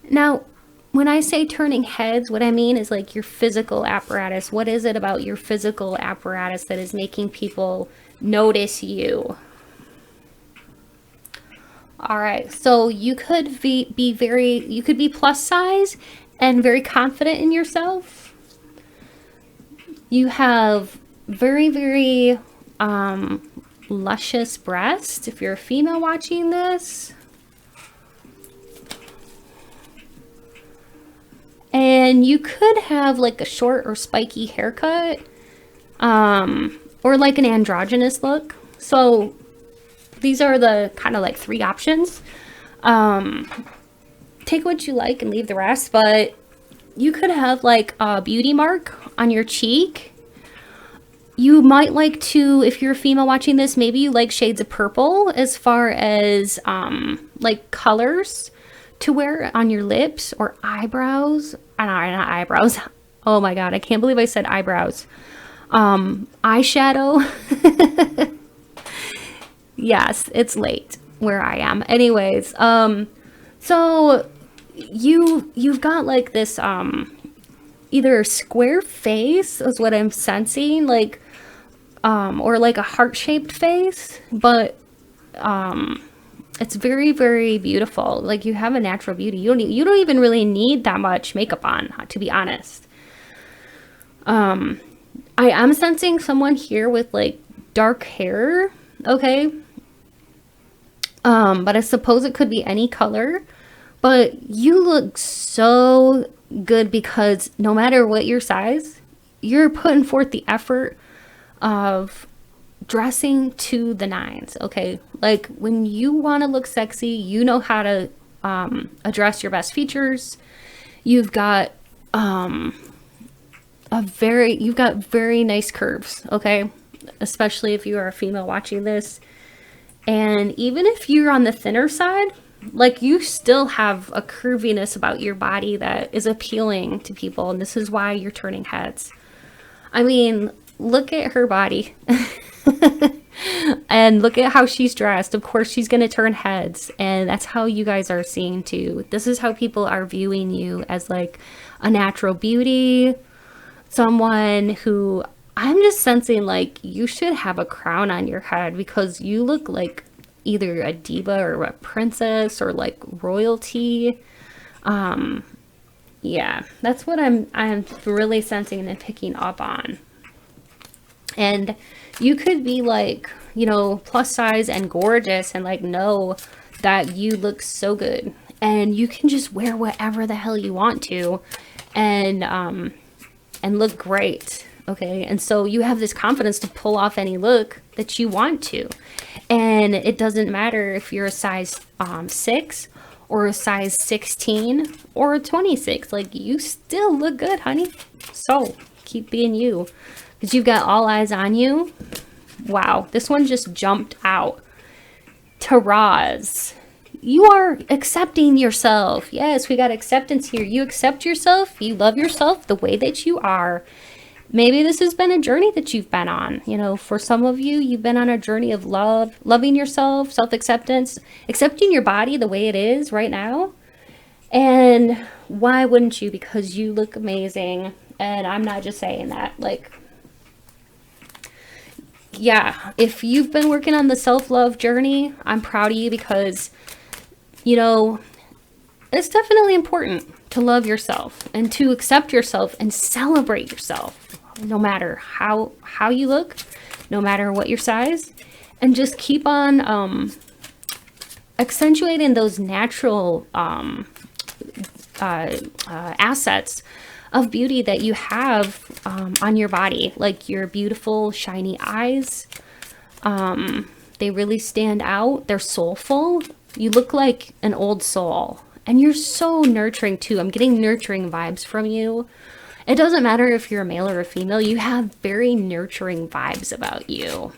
Speaker 1: Now, when I say turning heads, what I mean is like your physical apparatus. What is it about your physical apparatus that is making people notice you? All right, so you could you could be plus size and very confident in yourself. You have very luscious breasts if you're a female watching this. And you could have like a short or spiky haircut, or like an androgynous look. So these are the kind of like 3 options. Take what you like and leave the rest, but you could have like a beauty mark on your cheek. You might like to, if you're a female watching this, maybe you like shades of purple as far as like colors to wear on your lips or eyebrows. Not eyebrows. Oh my god, I can't believe I said eyebrows. Eyeshadow. Yes, it's late where I am. Anyways, so you've got like this either square face is what I'm sensing, like or like a heart-shaped face, but it's very beautiful. Like you have a natural beauty. You don't even really need that much makeup on, to be honest. I am sensing someone here with like dark hair, okay? But I suppose it could be any color. But you look so good because no matter what your size, you're putting forth the effort of dressing to the nines, okay? Like when you want to look sexy, you know how to address your best features. You've got very nice curves, okay? Especially if you are a female watching this. And even if you're on the thinner side, like you still have a curviness about your body that is appealing to people, and this is why you're turning heads. I mean, look at her body. And look at how she's dressed. Of course she's going to turn heads, and that's how you guys are seeing too. This is how people are viewing you, as like a natural beauty, someone who I'm just sensing like you should have a crown on your head because you look like either a diva or a princess or like royalty. Yeah, that's what I'm really sensing and picking up on. And you could be like, you know, plus size and gorgeous and like know that you look so good, and you can just wear whatever the hell you want to and look great. Okay, and so you have this confidence to pull off any look that you want to, and it doesn't matter if you're a size 6 or a size 16 or a 26. Like, you still look good, honey. So keep being you, because you've got all eyes on you. Wow, this one just jumped out. Taraz, you are accepting yourself. Yes, we got acceptance here. You accept yourself. You love yourself the way that you are. Maybe this has been a journey that you've been on. You know, for some of you, you've been on a journey of love, loving yourself, self-acceptance, accepting your body the way it is right now. And why wouldn't you? Because you look amazing. And I'm not just saying that. Like, yeah, if you've been working on the self-love journey, I'm proud of you, because, you know, it's definitely important to love yourself and to accept yourself and celebrate yourself, no matter how you look, no matter what your size, and just keep on accentuating those natural assets of beauty that you have on your body, like your beautiful shiny eyes. They really stand out. They're soulful. You look like an old soul, and you're so nurturing too. I'm getting nurturing vibes from you. It doesn't matter if you're a male or a female, you have very nurturing vibes about you.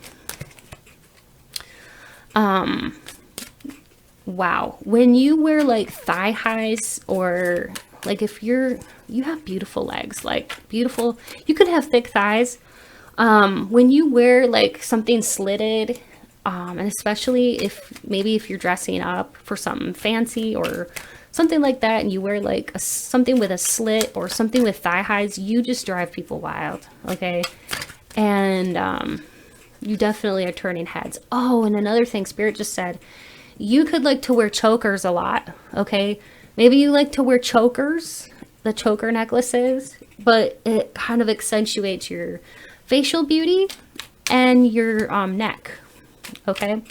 Speaker 1: Wow, when you wear like thigh highs, or like if you have beautiful legs, like beautiful, you could have thick thighs. When you wear like something slitted, and especially if you're dressing up for something fancy or something like that, and you wear like something with a slit or something with thigh highs, you just drive people wild, okay? And you definitely are turning heads. Oh, and another thing Spirit just said, You could like to wear chokers a lot, okay? Maybe you like to wear chokers, the choker necklaces, but it kind of accentuates your facial beauty and your neck, okay?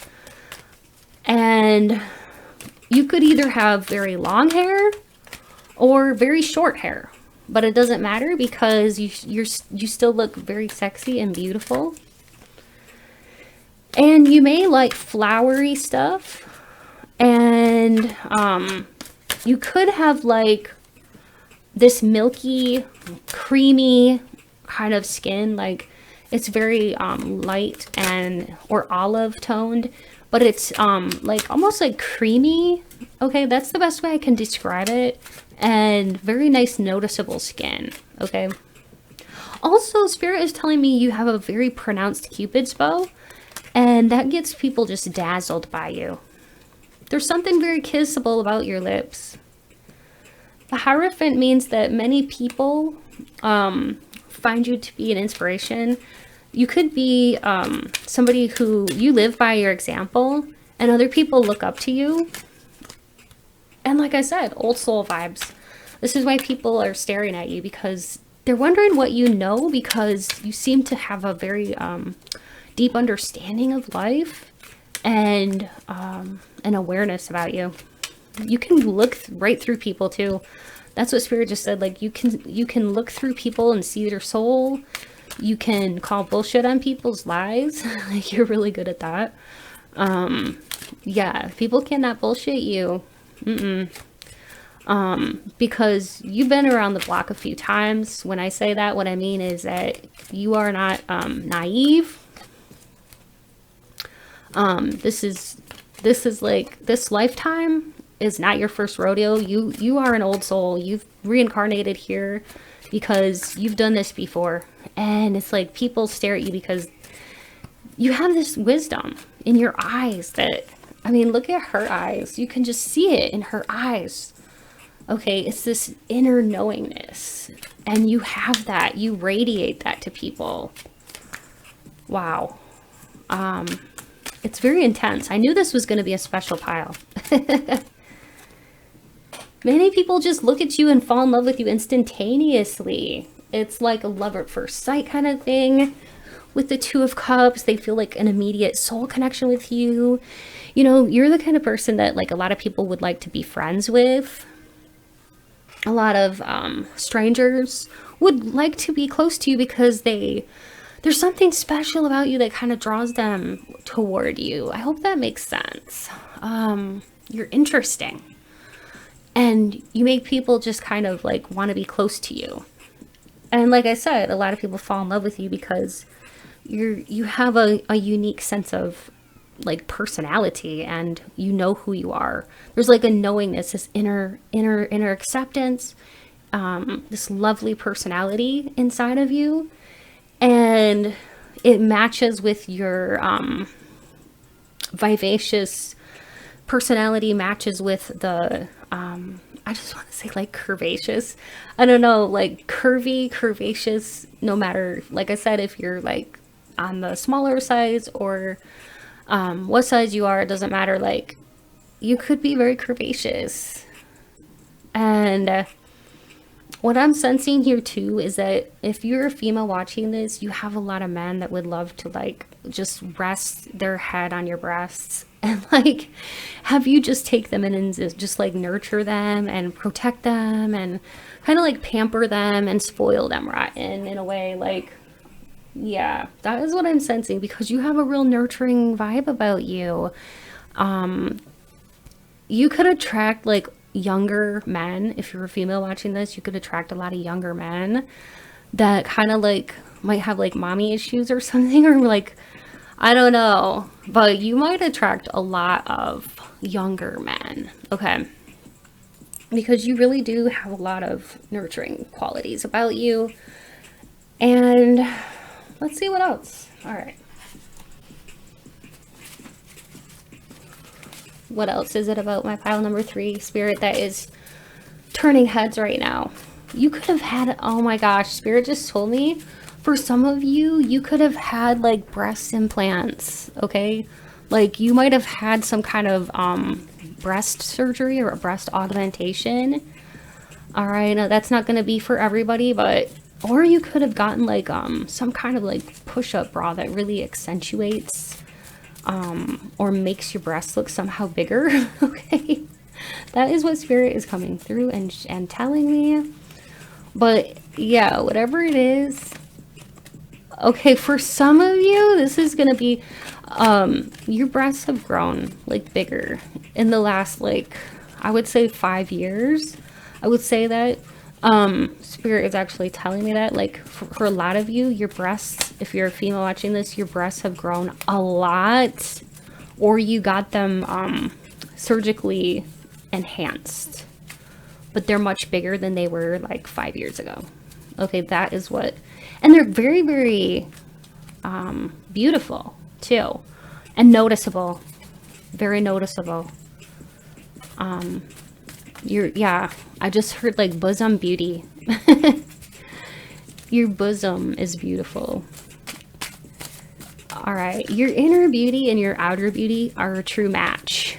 Speaker 1: And you could either have very long hair or very short hair, but it doesn't matter because you still look very sexy and beautiful. And you may like flowery stuff, and you could have like this milky, creamy kind of skin, like it's very light and or olive toned, but it's like almost like creamy. Okay, that's the best way I can describe it. And very nice noticeable skin. Okay, also Spirit is telling me you have a very pronounced Cupid's bow, and that gets people just dazzled by you. There's something very kissable about your lips. The Hierophant means that many people find you to be an inspiration. You could be somebody who you live by your example, and other people look up to you. And like I said, old soul vibes. This is why people are staring at you, because they're wondering what you know, because you seem to have a very deep understanding of life and an awareness about you. You can look right through people too. That's what Spirit just said. Like you can look through people and see their soul. You can call bullshit on people's lies. Like you're really good at that. Yeah, people cannot bullshit you. Because you've been around the block a few times. When I say that, what I mean is that you are not naive. This is like, this lifetime is not your first rodeo. You are an old soul. You've reincarnated here because you've done this before. And it's like people stare at you because you have this wisdom in your eyes that, I mean, look at her eyes. You can just see it in her eyes. Okay, it's this inner knowingness. And you have that. You radiate that to people. Wow. It's very intense. I knew this was going to be a special pile. Many people just look at you and fall in love with you instantaneously. It's like a love at first sight kind of thing. With the Two of Cups, they feel like an immediate soul connection with you. You know, you're the kind of person that like a lot of people would like to be friends with. A lot of strangers would like to be close to you because there's something special about you that kind of draws them toward you. I hope that makes sense. You're interesting. And you make people just kind of like want to be close to you. And like I said, a lot of people fall in love with you because you have a unique sense of like personality, and you know who you are. There's like a knowingness, this inner acceptance, this lovely personality inside of you, and it matches with your vivacious personality, matches with the I just want to say like curvaceous. I don't know, like curvy, curvaceous, no matter, like I said, if you're like on the smaller size or what size you are, it doesn't matter. Like you could be very curvaceous. And what I'm sensing here too is that if you're a female watching this, you have a lot of men that would love to like just rest their head on your breasts and like have you just take them in and just like nurture them and protect them and kind of like pamper them and spoil them rotten in a way. Like, yeah, that is what I'm sensing, because you have a real nurturing vibe about you. You could attract like younger men. If you're a female watching this, you could attract a lot of younger men that kind of like might have like mommy issues or something, or like, I don't know, but you might attract a lot of younger men. Okay, because you really do have a lot of nurturing qualities about you. And let's see what else. All right, what else is it about my pile number 3, Spirit, that is turning heads right now? You could have had, oh my gosh, Spirit just told me, for some of you, you could have had like breast implants, okay? Like you might have had some kind of breast surgery or a breast augmentation. All right, now that's not going to be for everybody, but or you could have gotten like some kind of like push-up bra that really accentuates or makes your breasts look somehow bigger. Okay, that is what spirit is coming through and telling me. But yeah, whatever it is. Okay, for some of you, this is gonna be your breasts have grown like bigger in the last, like, I would say 5 years. I would say that spirit is actually telling me that, like, for a lot of you, your breasts, if you're a female watching this, your breasts have grown a lot, or you got them surgically enhanced, but they're much bigger than they were like 5 years ago. Okay, that is what, and they're very, very beautiful too, and noticeable, very noticeable. Yeah, I just heard like bosom beauty. Your bosom is beautiful. All right, your inner beauty and your outer beauty are a true match.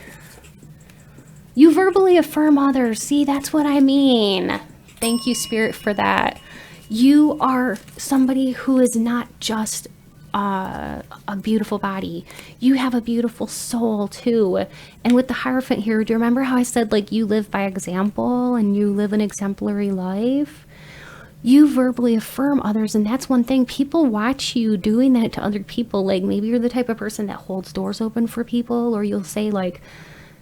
Speaker 1: You verbally affirm others. See, that's what I mean. Thank you, Spirit, for that. You are somebody who is not just a beautiful body. You have a beautiful soul too. And with the Hierophant here, do you remember how I said like you live by example and you live an exemplary life? You verbally affirm others, and that's one thing. People watch you doing that to other people. Like maybe you're the type of person that holds doors open for people, or you'll say like,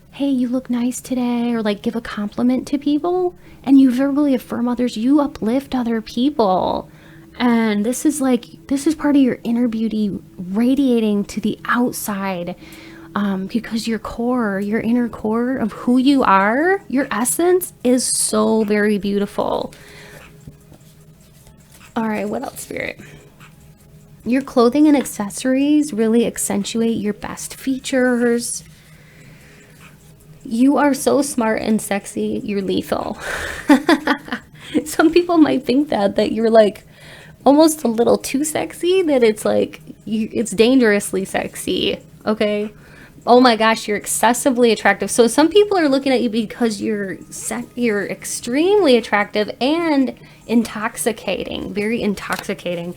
Speaker 1: hey, you look nice today, or like give a compliment to people, and you verbally affirm others. You uplift other people. And this is part of your inner beauty radiating to the outside, because your core, your inner core of who you are, your essence is so very beautiful. All right, what else, Spirit? Your clothing and accessories really accentuate your best features. You are so smart and sexy, you're lethal. Some people might think that you're like almost a little too sexy, that it's like it's dangerously sexy. Okay, oh my gosh, you're excessively attractive. So some people are looking at you because you're extremely attractive and intoxicating, very intoxicating.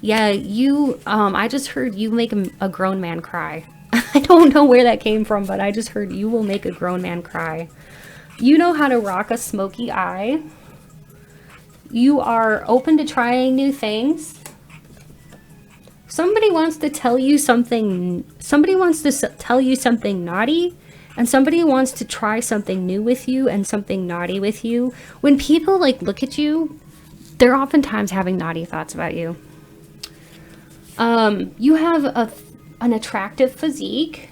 Speaker 1: Yeah, you I just heard you make a grown man cry. I don't know where that came from, but I just heard you will make a grown man cry. You know how to rock a smoky eye. You are open to trying new things. Somebody wants to tell you something. Somebody wants to tell you something naughty, and somebody wants to try something new with you and something naughty with you. When people like look at you, they're oftentimes having naughty thoughts about you. You have an attractive physique,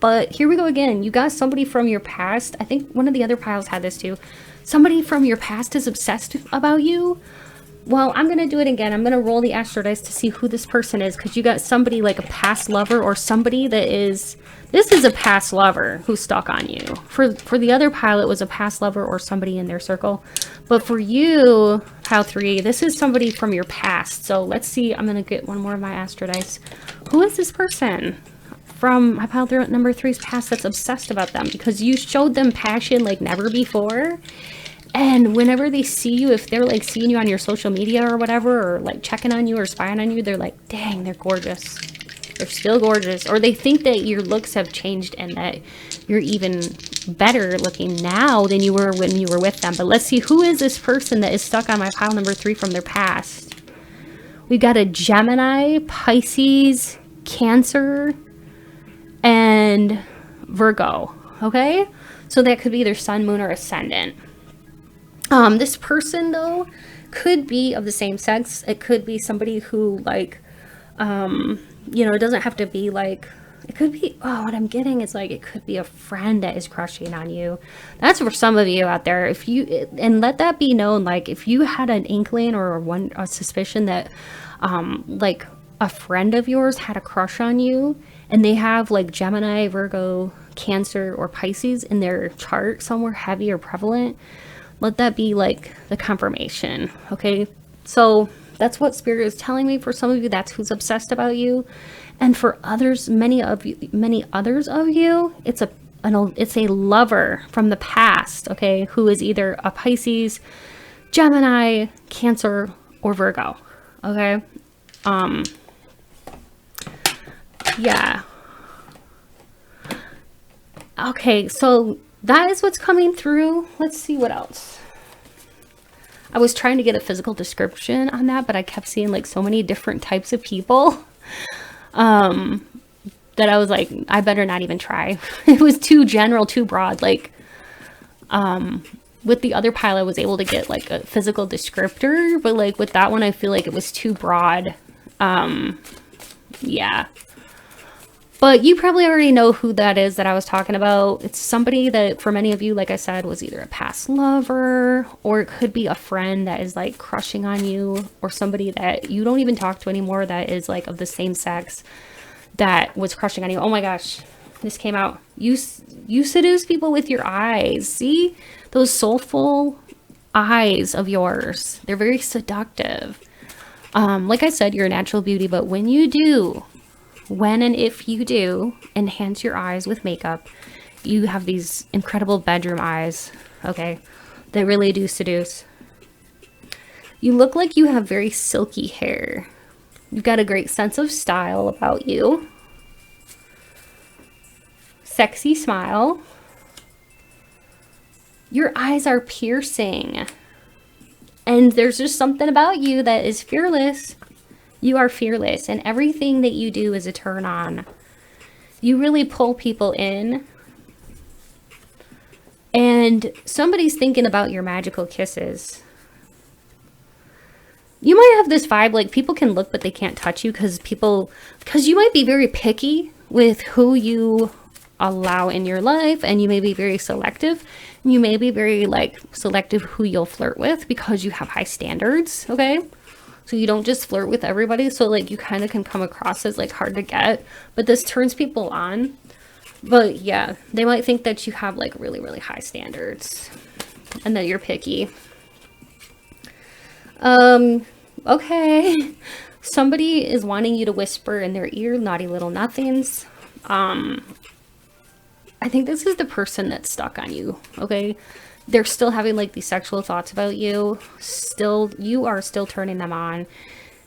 Speaker 1: but here we go again. You got somebody from your past. I think one of the other piles had this too. Somebody from your past is obsessed about you. Well, I'm going to do it again. I'm going to roll the astro dice to see who this person is, because you got somebody like a past lover, or somebody that is, this is a past lover who's stuck on you. For the other pile, it was a past lover or somebody in their circle. But for you, pile 3, this is somebody from your past. So let's see. I'm going to get one more of my astro dice. Who is this person from my pile number 3's past that's obsessed about them? Because you showed them passion like never before. And whenever they see you, if they're like seeing you on your social media or whatever, or like checking on you or spying on you, they're like, dang, they're gorgeous. They're still gorgeous. Or they think that your looks have changed and that you're even better looking now than you were when you were with them. But let's see, who is this person that is stuck on my pile number 3 from their past? We got a Gemini, Pisces, Cancer, and Virgo. Okay? So that could be either sun, moon, or ascendant. This person, though, could be of the same sex. It could be somebody who, like, you know, it doesn't have to be, like, it could be, oh, what I'm getting is, like, it could be a friend that is crushing on you. That's for some of you out there. If you, and let that be known, like, if you had an inkling or a suspicion that, like, a friend of yours had a crush on you, and they have, like, Gemini, Virgo, Cancer, or Pisces in their chart somewhere heavy or prevalent, let that be like the confirmation. Okay, so That's what Spirit is telling me. For some of you, that's who's obsessed about you. And for others, many others of you, it's a lover from the past, okay, who is either a Pisces, Gemini, Cancer, or Virgo, okay? Yeah. Okay, so that is what's coming through. Let's see what else. I was trying to get a physical description on that, but I kept seeing like so many different types of people that I was like, I better not even try. It was too general, too broad. Like with the other pile, I was able to get like a physical descriptor, but like with that one, I feel like it was too broad. Yeah. But you probably already know who that is that I was talking about. It's somebody that, for many of you, like I said, was either a past lover, or it could be a friend that is like crushing on you, or somebody that you don't even talk to anymore that is like of the same sex that was crushing on you. Oh my gosh, this came out. You seduce people with your eyes. See those soulful eyes of yours? They're very seductive. Like I said, you're a natural beauty, but when you do, when and if you do enhance your eyes with makeup, you have these incredible bedroom eyes, okay, that really do seduce. You look like you have very silky hair. You've got a great sense of style about you. Sexy smile. Your eyes are piercing. And there's just something about you that is fearless. You are fearless, and everything that you do is a turn on. You really pull people in. And somebody's thinking about your magical kisses. You might have this vibe like people can look but they can't touch you because you might be very picky with who you allow in your life, and you may be very selective. You may be very like selective who you'll flirt with because you have high standards, okay? So you don't just flirt with everybody. So like you kind of can come across as like hard to get, but this turns people on. But yeah, they might think that you have like really, really high standards and that you're picky. Okay. Somebody is wanting you to whisper in their ear naughty little nothings. I think this is the person that's stuck on you, okay? They're still having like these sexual thoughts about you. You are still turning them on.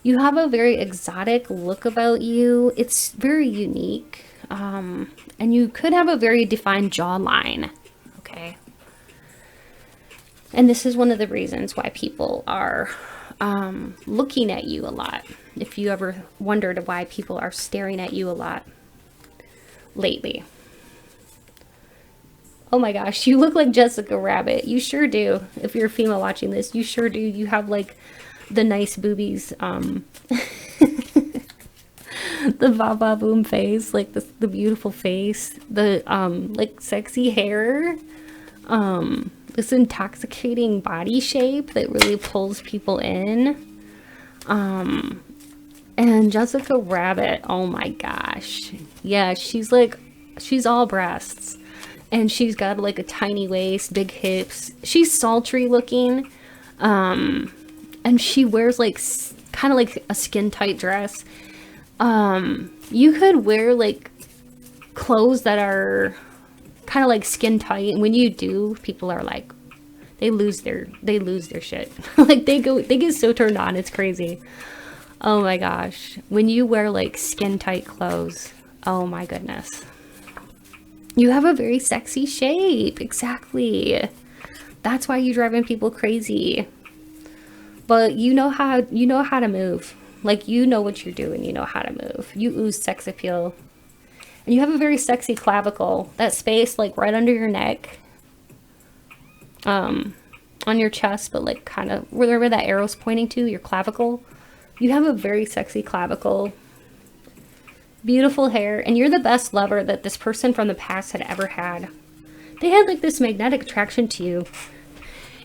Speaker 1: You have a very exotic look about you. It's very unique. And you could have a very defined jawline, okay? And this is one of the reasons why people are looking at you a lot. If you ever wondered why people are staring at you a lot lately. Oh my gosh, you look like Jessica Rabbit. You sure do. If you're a female watching this, you sure do. You have like the nice boobies, the ba boom face, like the beautiful face, the like sexy hair, this intoxicating body shape that really pulls people in. And Jessica Rabbit, oh my gosh. Yeah, she's all breasts. And she's got like a tiny waist, big hips. She's sultry looking. And she wears like kind of like a skin tight dress. You could wear like clothes that are kind of like skin tight. And when you do, people are like, they lose their shit. Like they get so turned on. It's crazy. Oh my gosh. When you wear like skin tight clothes, oh my goodness. You have a very sexy shape. Exactly. That's why you're driving people crazy. But you know how to move. Like, you know what you're doing. You know how to move. You ooze sex appeal. And you have a very sexy clavicle. That space, like, right under your neck. On your chest, but, like, kind of wherever that arrow's pointing to, your clavicle. You have a very sexy clavicle. Beautiful hair, and you're the best lover that this person from the past had ever had. They had like this magnetic attraction to you.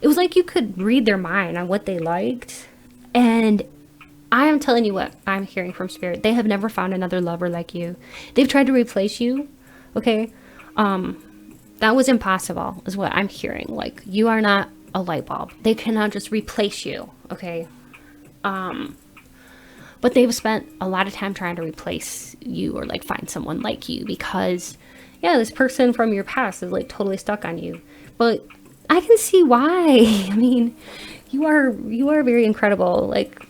Speaker 1: It was like you could read their mind on what they liked. And I am telling you what I'm hearing from Spirit. They have never found another lover like you. They've tried to replace you, okay? That was impossible, is what I'm hearing. Like, you are not a light bulb. They cannot just replace you, okay? But they've spent a lot of time trying to replace you or like find someone like you because, yeah, this person from your past is like totally stuck on you. But I can see why. I mean, you are very incredible. Like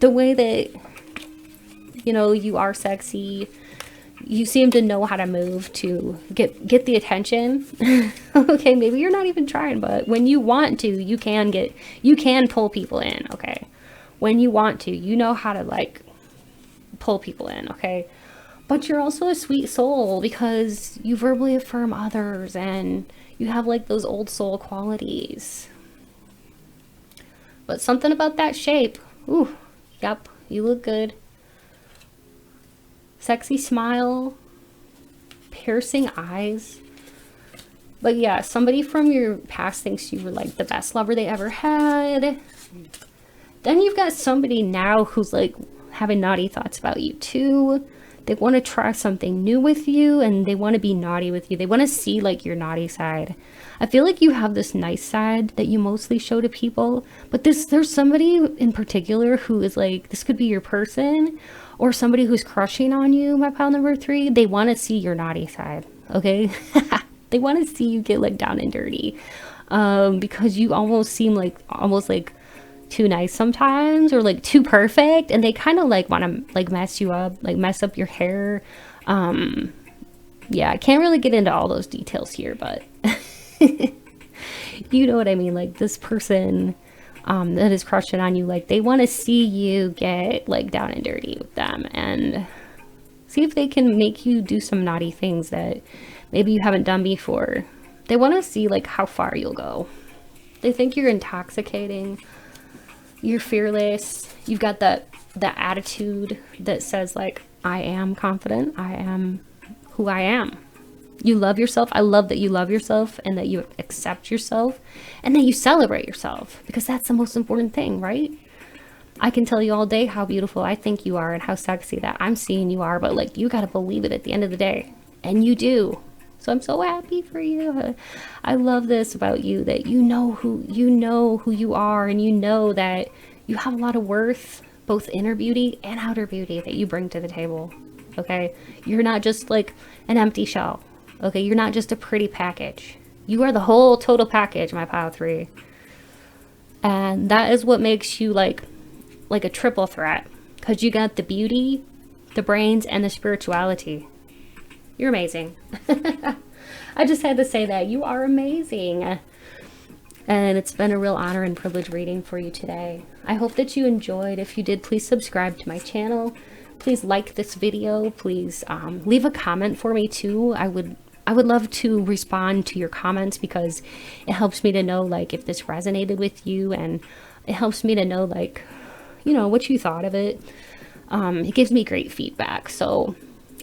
Speaker 1: the way that, you know, you are sexy. You seem to know how to move to get the attention. Okay, maybe you're not even trying, but when you want to, you can pull people in, okay? When you want to, you know how to like pull people in, okay? But you're also a sweet soul because you verbally affirm others and you have like those old soul qualities. But something about that shape. Ooh, yep, you look good. Sexy smile, piercing eyes. But yeah, somebody from your past thinks you were like the best lover they ever had. Then you've got somebody now who's like having naughty thoughts about you too. They want to try something new with you and they want to be naughty with you. They want to see like your naughty side. I feel like you have this nice side that you mostly show to people, but there's somebody in particular who is like, this could be your person or somebody who's crushing on you, my pile number 3. They want to see your naughty side, okay? They want to see you get like down and dirty because you almost seem like too nice sometimes or like too perfect, and they kind of like want to like mess you up, like mess up your hair. Yeah, I can't really get into all those details here, but you know what I mean. Like this person that is crushing on you, like they want to see you get like down and dirty with them and see if they can make you do some naughty things that maybe you haven't done before. They want to see like how far you'll go. They think you're intoxicating. You're fearless. You've got that attitude that says like, I am confident. I am who I am. You love yourself. I love that you love yourself and that you accept yourself and that you celebrate yourself, because that's the most important thing, right? I can tell you all day how beautiful I think you are and how sexy that I'm seeing you are, but like you got to believe it at the end of the day. And you do. So I'm so happy for you. I love this about you, that you know who you are, and you know that you have a lot of worth, both inner beauty and outer beauty that you bring to the table. Okay? You're not just like an empty shell. Okay? You're not just a pretty package. You are the whole total package, my pile 3. And that is what makes you like a triple threat, because you got the beauty, the brains, and the spirituality. You're amazing. I just had to say that. You are amazing. And it's been a real honor and privilege reading for you today. I hope that you enjoyed. If you did, please subscribe to my channel. Please like this video. Please leave a comment for me too. I would love to respond to your comments, because it helps me to know like if this resonated with you, and it helps me to know like, you know, what you thought of it. It gives me great feedback. So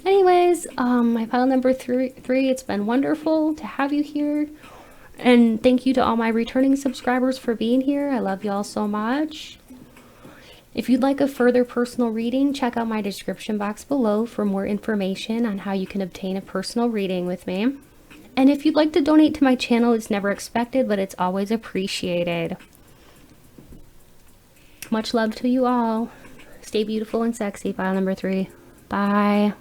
Speaker 1: anyways, my pile number 3, it's been wonderful to have you here. And thank you to all my returning subscribers for being here. I love y'all so much. If you'd like a further personal reading, check out my description box below for more information on how you can obtain a personal reading with me. And if you'd like to donate to my channel, it's never expected, but it's always appreciated. Much love to you all. Stay beautiful and sexy, pile number 3. Bye.